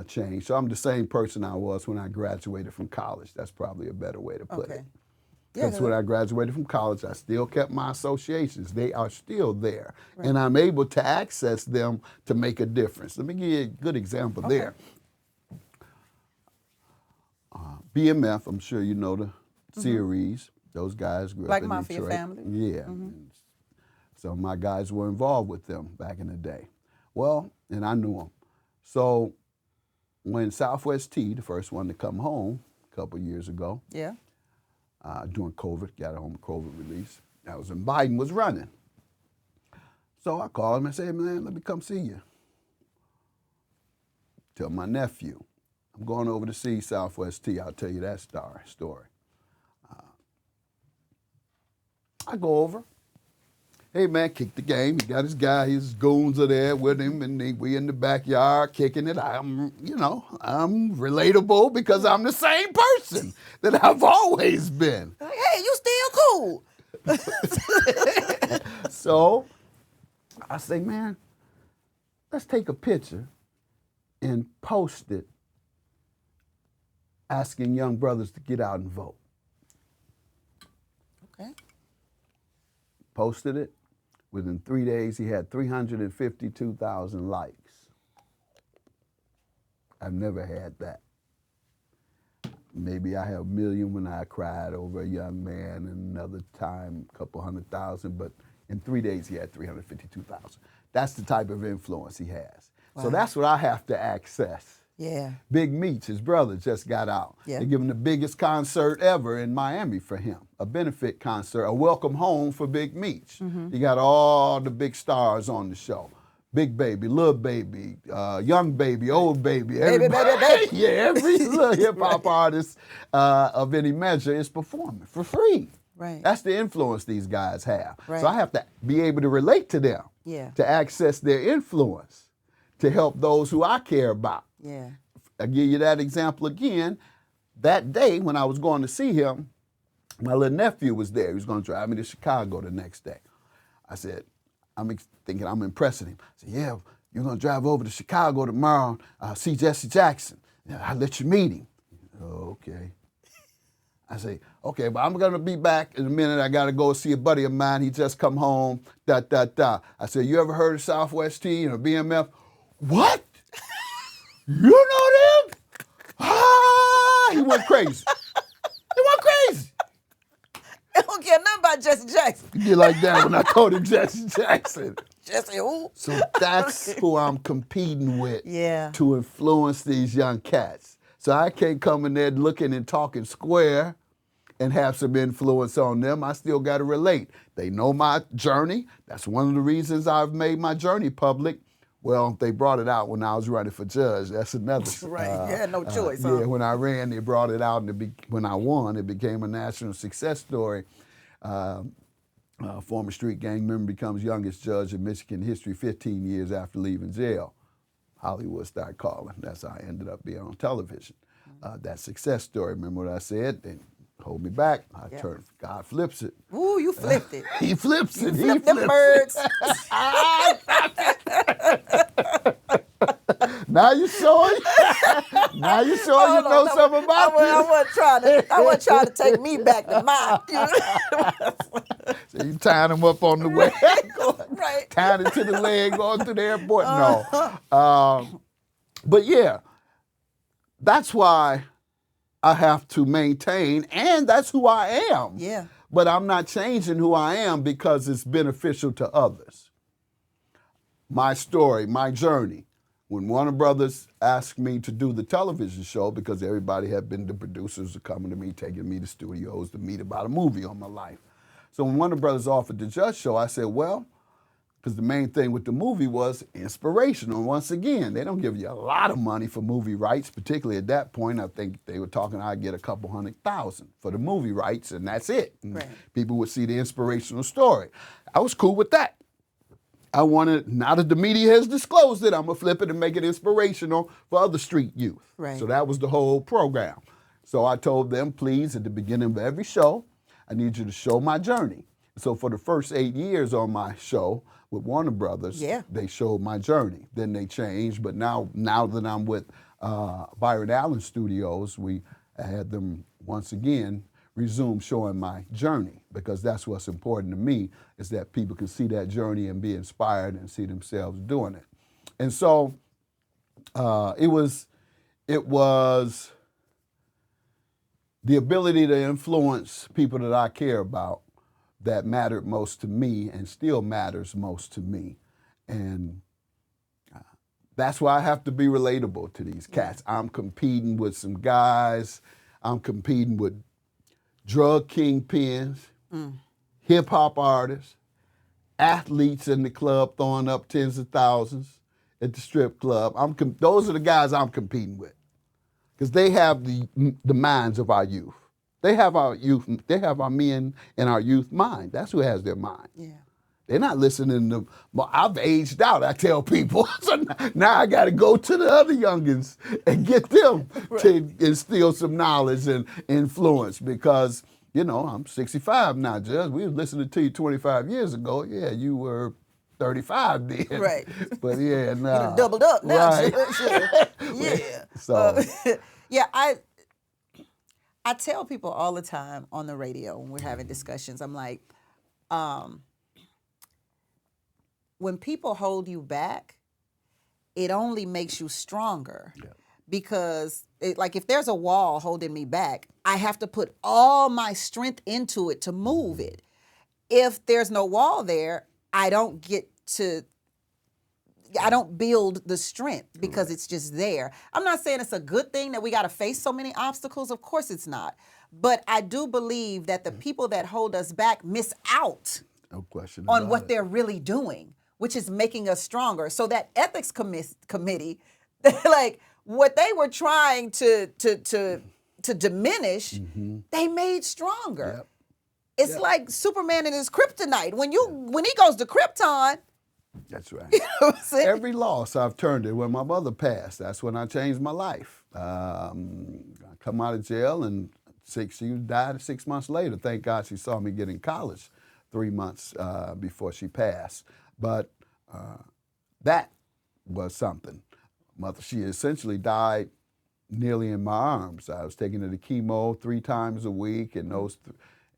B: changed. So I'm the same person I was when I graduated from college. That's probably a better way to put it. Because when I graduated from college, I still kept my associations. They are still there. Right. And I'm able to access them to make a difference. Let me give you a good example there. BMF, I'm sure you know the series. Those guys grew up in
A: Mafia
B: Detroit.
A: Family.
B: Yeah. So my guys were involved with them back in the day. Well, and I knew them. So when Southwest T, the first one to come home a couple years ago, during COVID, got a home COVID release, that was when Biden was running. So I called him and said, man, let me come see you. Tell my nephew, I'm going over to see Southwest T. I'll tell you that story. I go over. Hey, man, kick the game. He got his guy, his goons are there with him, and we in the backyard kicking it. I'm relatable because I'm the same person that I've always been.
A: Hey, you still cool.
B: So I say, man, let's take a picture and post it asking young brothers to get out and vote.
A: Okay.
B: Posted it. Within 3 days, he had 352,000 likes. I've never had that. Maybe I have 1 million when I cried over a young man, and another time, a couple 100,000, but in 3 days, he had 352,000. That's the type of influence he has. Wow. So that's what I have to access.
A: Yeah.
B: Big Meech, his brother, just got out. Yeah. They're giving the biggest concert ever in Miami for him, a benefit concert, a welcome home for Big Meech. You got all the big stars on the show. Big baby, little baby, young baby, old baby,
A: baby, baby, baby.
B: Yeah, every little hip hop artist of any measure is performing for free.
A: Right.
B: That's the influence these guys have.
A: Right.
B: So I have to be able to relate to them, to access their influence, to help those who I care about.
A: Yeah.
B: I'll give you that example again. That day when I was going to see him, my little nephew was there. He was going to drive me to Chicago the next day. I said, I'm thinking I'm impressing him. I said, yeah, you're going to drive over to Chicago tomorrow, see Jesse Jackson. I'll let you meet him. Oh, okay. I say, okay, but I'm going to be back in a minute. I got to go see a buddy of mine. He just come home, I said, you ever heard of Southwest T and a BMF? What? You know them? Ah! He went crazy. He went crazy.
A: I don't care nothing about Jesse Jackson.
B: He did like that when I called him Jesse Jackson.
A: Jesse who?
B: So that's who I'm competing with to influence these young cats. So I can't come in there looking and talking square and have some influence on them. I still got to relate. They know my journey. That's one of the reasons I've made my journey public. Well, they brought it out when I was running for judge. That's another.
A: Right, you had no choice.
B: Yeah, when I ran, they brought it out, and when I won, it became a national success story. Former street gang member becomes youngest judge in Michigan history 15 years after leaving jail. Hollywood started calling. That's how I ended up being on television. That success story, remember what I said? They hold me back. I turned, God flips it.
A: Ooh, you flipped it.
B: He flips it.
A: Flip them birds.
B: Now you showing. Now you showing you know something about this.
A: I wasn't trying to take me back to mine.
B: So you tying them up on the way.
A: Right.
B: Tying it to the leg going through the airport. No. But yeah, that's why I have to maintain, and that's who I am.
A: Yeah.
B: But I'm not changing who I am because it's beneficial to others. My story, my journey. When Warner Brothers asked me to do the television show, because everybody had been, the producers were coming to me, taking me to studios to meet about a movie on my life. So when Warner Brothers offered the Judge show, I said, well, because the main thing with the movie was inspirational. Once again, they don't give you a lot of money for movie rights, particularly at that point. I think they were talking I'd get a couple $100,000 for the movie rights, and that's it.
A: Right.
B: People would see the inspirational story. I was cool with that. I wanted, now that the media has disclosed it, I'm going to flip it and make it inspirational for other street youth.
A: Right.
B: So that was the whole program. So I told them, please, at the beginning of every show, I need you to show my journey. So for the first 8 years on my show with Warner Brothers, they showed my journey. Then they changed, but now that I'm with Byron Allen Studios, we had them once again resume showing my journey, because that's what's important to me, is that people can see that journey and be inspired and see themselves doing it. And so it was the ability to influence people that I care about that mattered most to me and still matters most to me. And that's why I have to be relatable to these cats. I'm competing with some guys. I'm competing with drug kingpins, hip-hop artists, athletes in the club throwing up tens of thousands at the strip club. Those are the guys I'm competing with, because they have the minds of our youth. They have our youth. They have our men in our youth mind. That's who has their mind. Yeah. They're not listening to. I've aged out, I tell people. So now I got to go to the other youngins and get them to instill some knowledge and influence, because, you know, I'm 65 now, Judge. We were listening to you 25 years ago. Yeah, you were 35 then.
A: Right.
B: But yeah, nah.
A: You done doubled up now.
B: Right.
A: Yeah.
B: So.
A: I tell people all the time on the radio when we're having discussions, I'm like, when people hold you back, it only makes you stronger. Yeah. Because if there's a wall holding me back, I have to put all my strength into it to move it. If there's no wall there, I don't build the strength, because it's just there. I'm not saying it's a good thing that we got to face so many obstacles. Of course it's not. But I do believe that the people that hold us back miss out
B: no question
A: on what they're really doing. which is making us stronger. So that ethics committee, like what they were trying to diminish, they made stronger.
B: Yep.
A: It's like Superman and his kryptonite. When he goes to Krypton.
B: That's right.
A: You know what I'm saying?
B: Every loss I've turned it. When my mother passed, that's when I changed my life. I come out of jail and she died 6 months later. Thank God she saw me get in college 3 months before she passed. But that was something. Mother, she essentially died nearly in my arms. I was taking her to chemo 3 times a week, and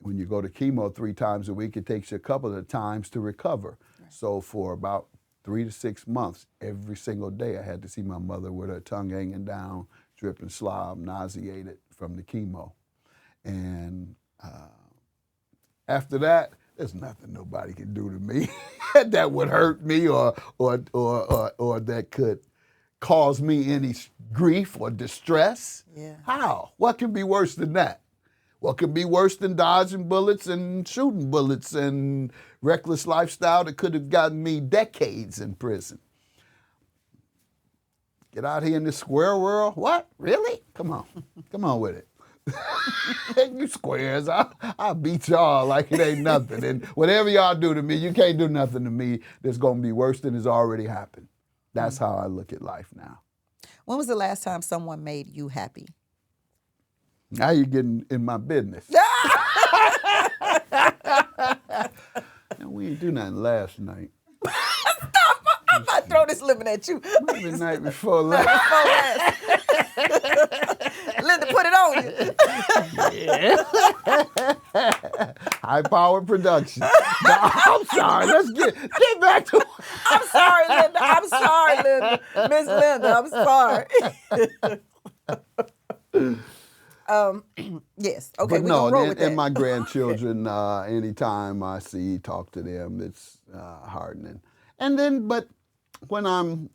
B: when you go to chemo 3 times a week, it takes you a couple of times to recover. Right. So for about 3 to 6 months, every single day, I had to see my mother with her tongue hanging down, dripping slob, nauseated from the chemo. And after that, there's nothing nobody can do to me that would hurt me or that could cause me any grief or distress.
A: Yeah.
B: How? What can be worse than that? What could be worse than dodging bullets and shooting bullets and reckless lifestyle that could have gotten me decades in prison? Get out here in this square world? What? Really? Come on. Come on with it. You squares, I'll beat y'all like it ain't nothing. And whatever y'all do to me, you can't do nothing to me that's going to be worse than has already happened. That's how I look at life now.
A: When was the last time someone made you happy?
B: Now you're getting in my business. We ain't do nothing last night.
A: Stop! I'm about to throw this lemon at you.
B: Maybe the night before last.
A: Linda, put it on you.
B: Yeah. High power production. No, I'm sorry. Let's get back to.
A: I'm sorry, Linda. I'm sorry, Linda. Miss Linda, I'm sorry. Yes. Okay.
B: But no, and my grandchildren, anytime I talk to them, it's heartening. And then, but when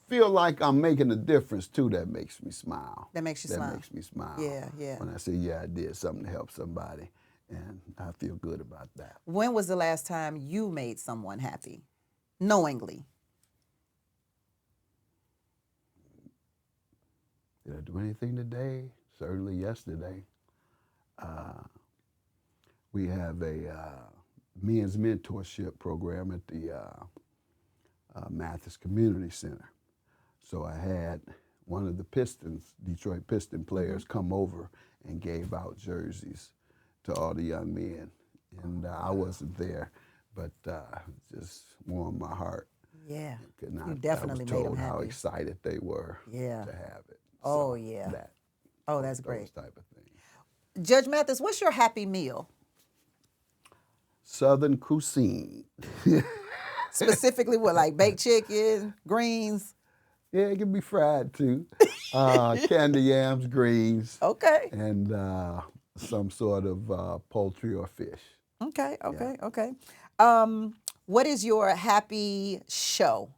B: feel like I'm making a difference too, that makes me smile.
A: That makes you smile.
B: That makes me smile.
A: Yeah, yeah.
B: When I say, yeah, I did something to help somebody, and I feel good about that.
A: When was the last time you made someone happy, knowingly?
B: Did I do anything today? Certainly yesterday. We have a men's mentorship program at the Mathis Community Center. So I had one of the Detroit Piston players, come over and gave out jerseys to all the young men. And I wasn't there, but just warmed my heart.
A: Yeah,
B: you
A: definitely made them happy.
B: How excited they were to have it.
A: Oh, yeah. That's great.
B: Those type of things.
A: Judge Mathis, what's your happy meal?
B: Southern cuisine.
A: Specifically what, like baked chicken, greens?
B: Yeah, it can be fried too. Candy yams, greens.
A: Okay.
B: And some sort of poultry or fish.
A: Okay. What is your happy show?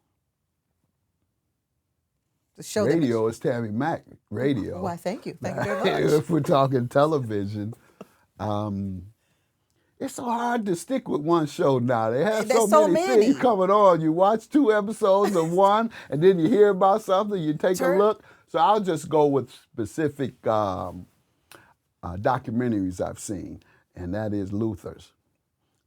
A: The show
B: radio is Tammi Mac. Radio.
A: Why, thank you. Thank you very much.
B: If we're talking television, it's so hard to stick with one show now. They have so many things coming on. You watch 2 episodes of one, and then you hear about something, you take a look. So I'll just go with specific documentaries I've seen, and that is Luther's.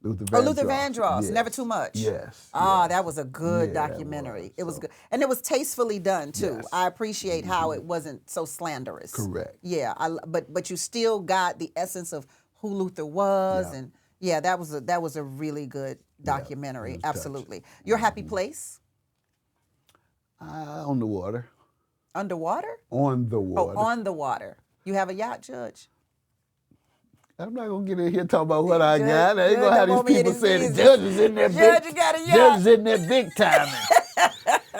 B: Luther Vandross.
A: Yes. Never Too Much.
B: Yes.
A: That was a good documentary. It was good. And it was tastefully done, too. Yes. I appreciate how it wasn't so slanderous.
B: Correct.
A: Yeah, but you still got the essence of who Luther was, and that was a really good documentary. Absolutely.
B: Touching.
A: Your happy place?
B: On the water.
A: Underwater?
B: On the water.
A: Oh, on the water. You have a yacht, Judge?
B: I'm not going to get in here talking about what I got. I ain't going to have these people saying the judge is in there big time.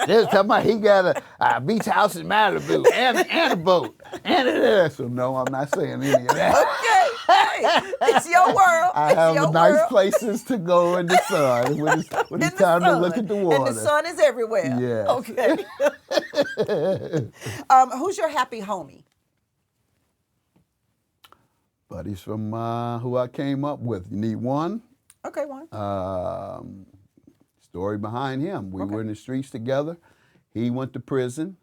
B: Just talking about he got a beach house in Malibu and a boat. So no, I'm not saying any of that.
A: Okay. Hey, it's your world.
B: I have nice places to go in the sun when it's time to look at the water.
A: And the sun is everywhere.
B: Yes.
A: Okay. Who's your happy homie?
B: Buddies from who I came up with. You need one?
A: Okay, one.
B: story behind him. We were in the streets together. He went to prison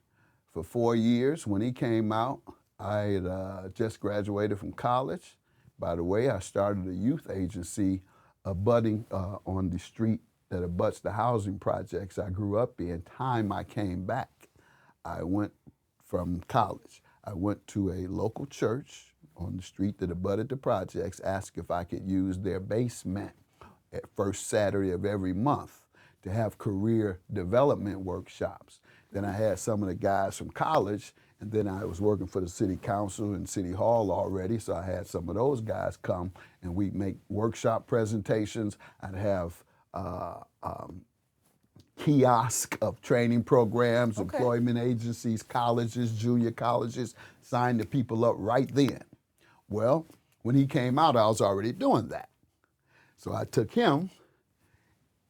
B: for 4 years. When he came out, I had just graduated from college. By the way, I started a youth agency abutting on the street that abuts the housing projects I grew up in. Time I came back, I went from college. I went to a local church on the street that abutted the projects, asked if I could use their basement at first Saturday of every month to have career development workshops. Then I had some of the guys from college, and then I was working for the city council and city hall already, so I had some of those guys come, and we'd make workshop presentations. I'd have kiosk of training programs, employment agencies, colleges, junior colleges, sign the people up right then. Well, when he came out, I was already doing that. So I took him,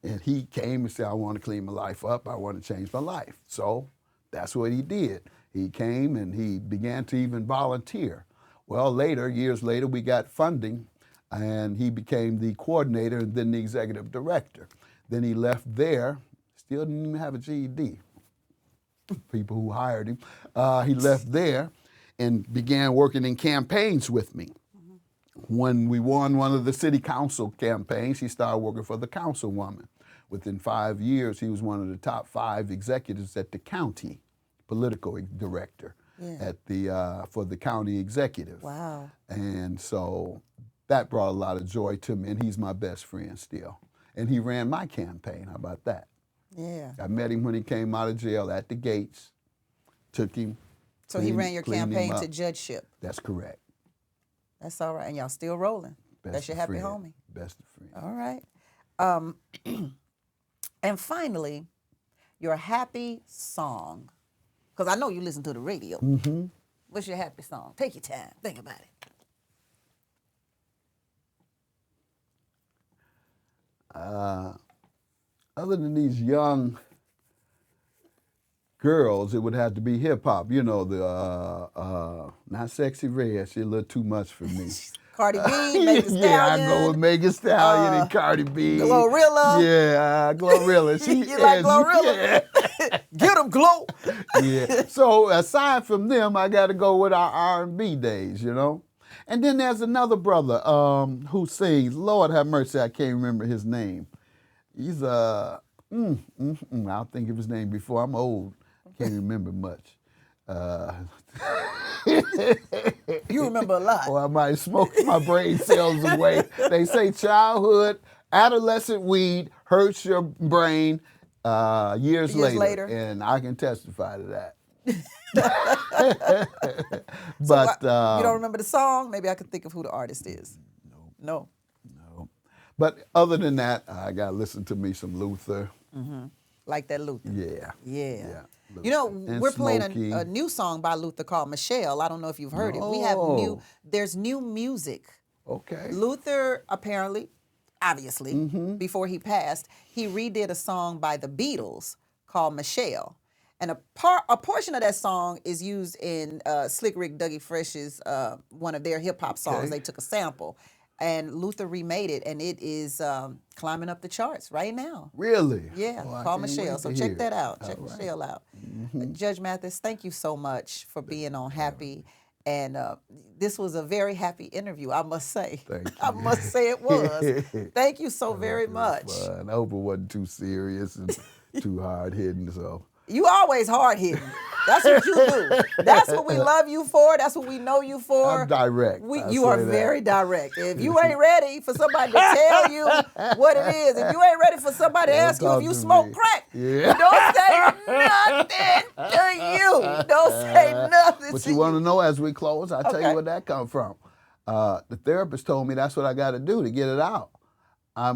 B: and he came and said, I want to clean my life up. I want to change my life. So that's what he did. He came and he began to even volunteer. Well, later, years later, we got funding, and he became the coordinator and then the executive director. Then he left there, still didn't even have a GED, people who hired him. He left there and began working in campaigns with me. When we won one of the city council campaigns, he started working for the councilwoman. Within 5 years, he was one of the top 5 executives at the county, political director at the for the county executive.
A: Wow.
B: And so that brought a lot of joy to me, and he's my best friend still. And he ran my campaign. How about that?
A: Yeah.
B: I met him when he came out of jail at the gates, took him.
A: So he ran your campaign to judgeship.
B: That's correct.
A: That's all right. And y'all still rolling. That's your happy
B: friend.
A: homie.
B: Best of friends.
A: All right. And finally, your happy song. Because I know you listen to the radio.
B: Mm-hmm.
A: What's your happy song? Take your time. Think about it.
B: Other than these young girls, it would have to be hip hop. You know, the not Sexy Red. She's a little too much for me.
A: Cardi B, Megan Stallion.
B: Yeah, I go with Megan Stallion and Cardi B.
A: Glorilla.
B: Yeah, Glorilla.
A: You like Glorilla?
B: Yeah.
A: Get them, Glow.
B: Yeah. So aside from them, I got to go with our R&B days, you know. And then there's another brother who sings. Lord have mercy, I can't remember his name. He's I'll think of his name before. I'm old. Can't remember much.
A: You remember a lot.
B: Or I might smoke my brain cells away. They say childhood, adolescent weed hurts your brain years later. And I can testify to that. But
A: so, you don't remember the song? Maybe I could think of who the artist is. No.
B: But other than that, I got to listen to me some Luther.
A: Mm-hmm. Like that Luther.
B: Yeah.
A: You know,
B: and
A: we're
B: Smokey.
A: playing a new song by Luther called Michelle. I don't know if you've heard it. We have there's new music.
B: Okay.
A: Luther, apparently, obviously, before he passed, he redid a song by the Beatles called Michelle. And a portion of that song is used in Slick Rick Dougie Fresh's, one of their hip-hop songs. They took a sample. And Luther remade it, and it is climbing up the charts right now.
B: Really?
A: Yeah, call Michelle. So check that out. Check Michelle out. Judge Mathis, thank you so much for being on Happy. And this was a very happy interview, I must say.
B: Thank you.
A: I must say it was. Thank you so very much.
B: Fun. I hope it wasn't too serious and too hard-hitting, so.
A: You always hard-hitting. That's what you do. That's what we love you for. That's what we know you for.
B: I'm direct.
A: You are very direct. If you ain't ready for somebody to tell you what it is, if you ain't ready for somebody to ask you if you smoke crack, don't say nothing to you. Don't say nothing
B: But
A: to
B: you want to know as we close, I'll tell you where that come from. The therapist told me that's what I got to do to get it out. I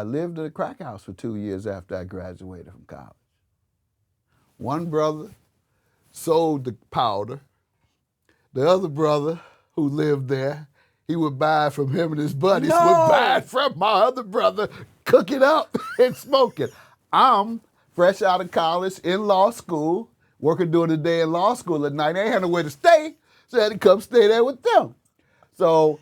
B: lived in a crack house for 2 years after I graduated from college. One brother sold the powder. The other brother who lived there, he would buy it from him and his buddies, would buy it from my other brother, cook it up and smoke it. I'm fresh out of college, in law school, working during the day in law school at night. I ain't had nowhere to stay, so I had to come stay there with them. So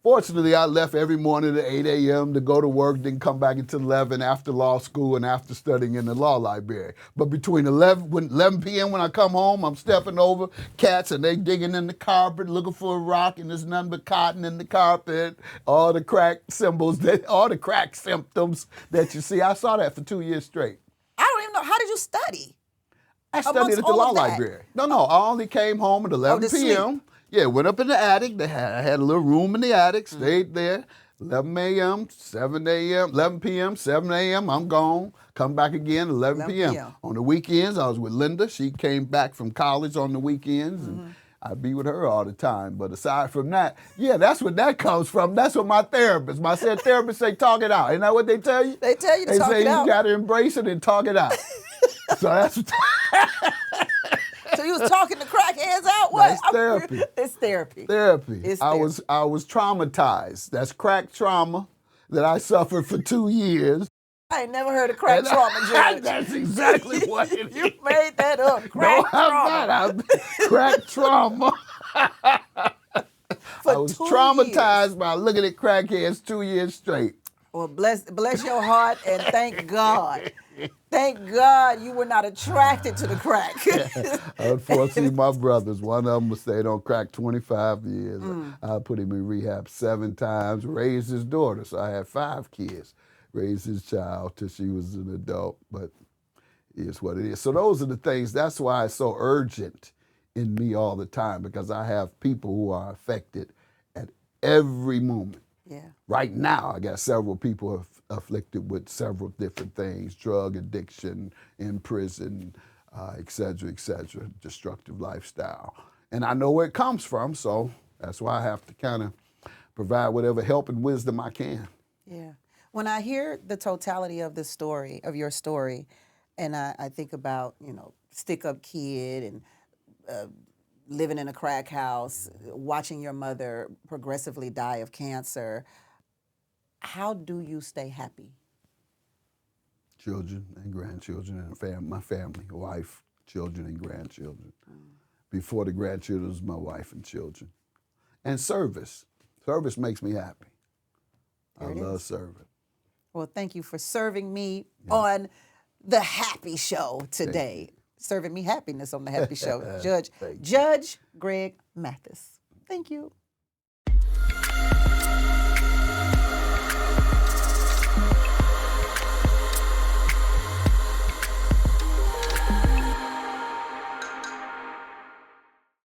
B: Fortunately, I left every morning at 8 a.m. to go to work, then come back until 11 after law school and after studying in the law library. But between 11 p.m. when I come home, I'm stepping over cats and they digging in the carpet looking for a rock, and there's nothing but cotton in the carpet, all the crack symbols, all the crack symptoms that you see. I saw that for 2 years straight.
A: I don't even know. How did you study?
B: I studied at the law library. No, I only came home at 11 p.m. Yeah, went up in the attic. I had a little room in the attic, stayed there. 11 a.m., 7 a.m., 11 p.m., 7 a.m., I'm gone. Come back again, 11 p.m. On the weekends, I was with Linda. She came back from college on the weekends, and I'd be with her all the time. But aside from that, yeah, that's what that comes from. That's what my therapist say, talk it out. Isn't that what they tell you?
A: They tell you to talk it out.
B: They say you got to embrace it and talk it out. So that's what
A: So you was talking the crackheads out? What?
B: That's therapy.
A: It's therapy.
B: Therapy.
A: It's therapy.
B: I was traumatized. That's crack trauma that I suffered for 2 years.
A: I ain't never heard of crack trauma, Judge.
B: That's exactly what it is.
A: You made that up. Crack trauma.
B: I'm crack trauma. I was traumatized by looking at crackheads 2 years straight.
A: Well, bless your heart, and thank God. Thank God you were not attracted to the crack.
B: Unfortunately, my brothers, one of them stayed on crack 25 years. I put him in rehab 7 times, raised his daughter. So I had 5 kids, raised his child till she was an adult, but it is what it is. So those are the things, that's why it's so urgent in me all the time, because I have people who are affected at every moment.
A: Yeah.
B: Right now, I got several people afflicted with several different things, drug addiction, in prison, et cetera, destructive lifestyle. And I know where it comes from, so that's why I have to kind of provide whatever help and wisdom I can.
A: Yeah. When I hear the totality of the story, of your story, and I think about, stick-up kid and living in a crack house, watching your mother progressively die of cancer, how do you stay happy?
B: Children and grandchildren and my family, wife, children and grandchildren. Before the grandchildren was my wife and children. And service. Service makes me happy. I love serving.
A: Well, thank you for serving me on the Happy Show today. Serving me happiness on the Happy Show. Judge Greg Mathis. Thank you.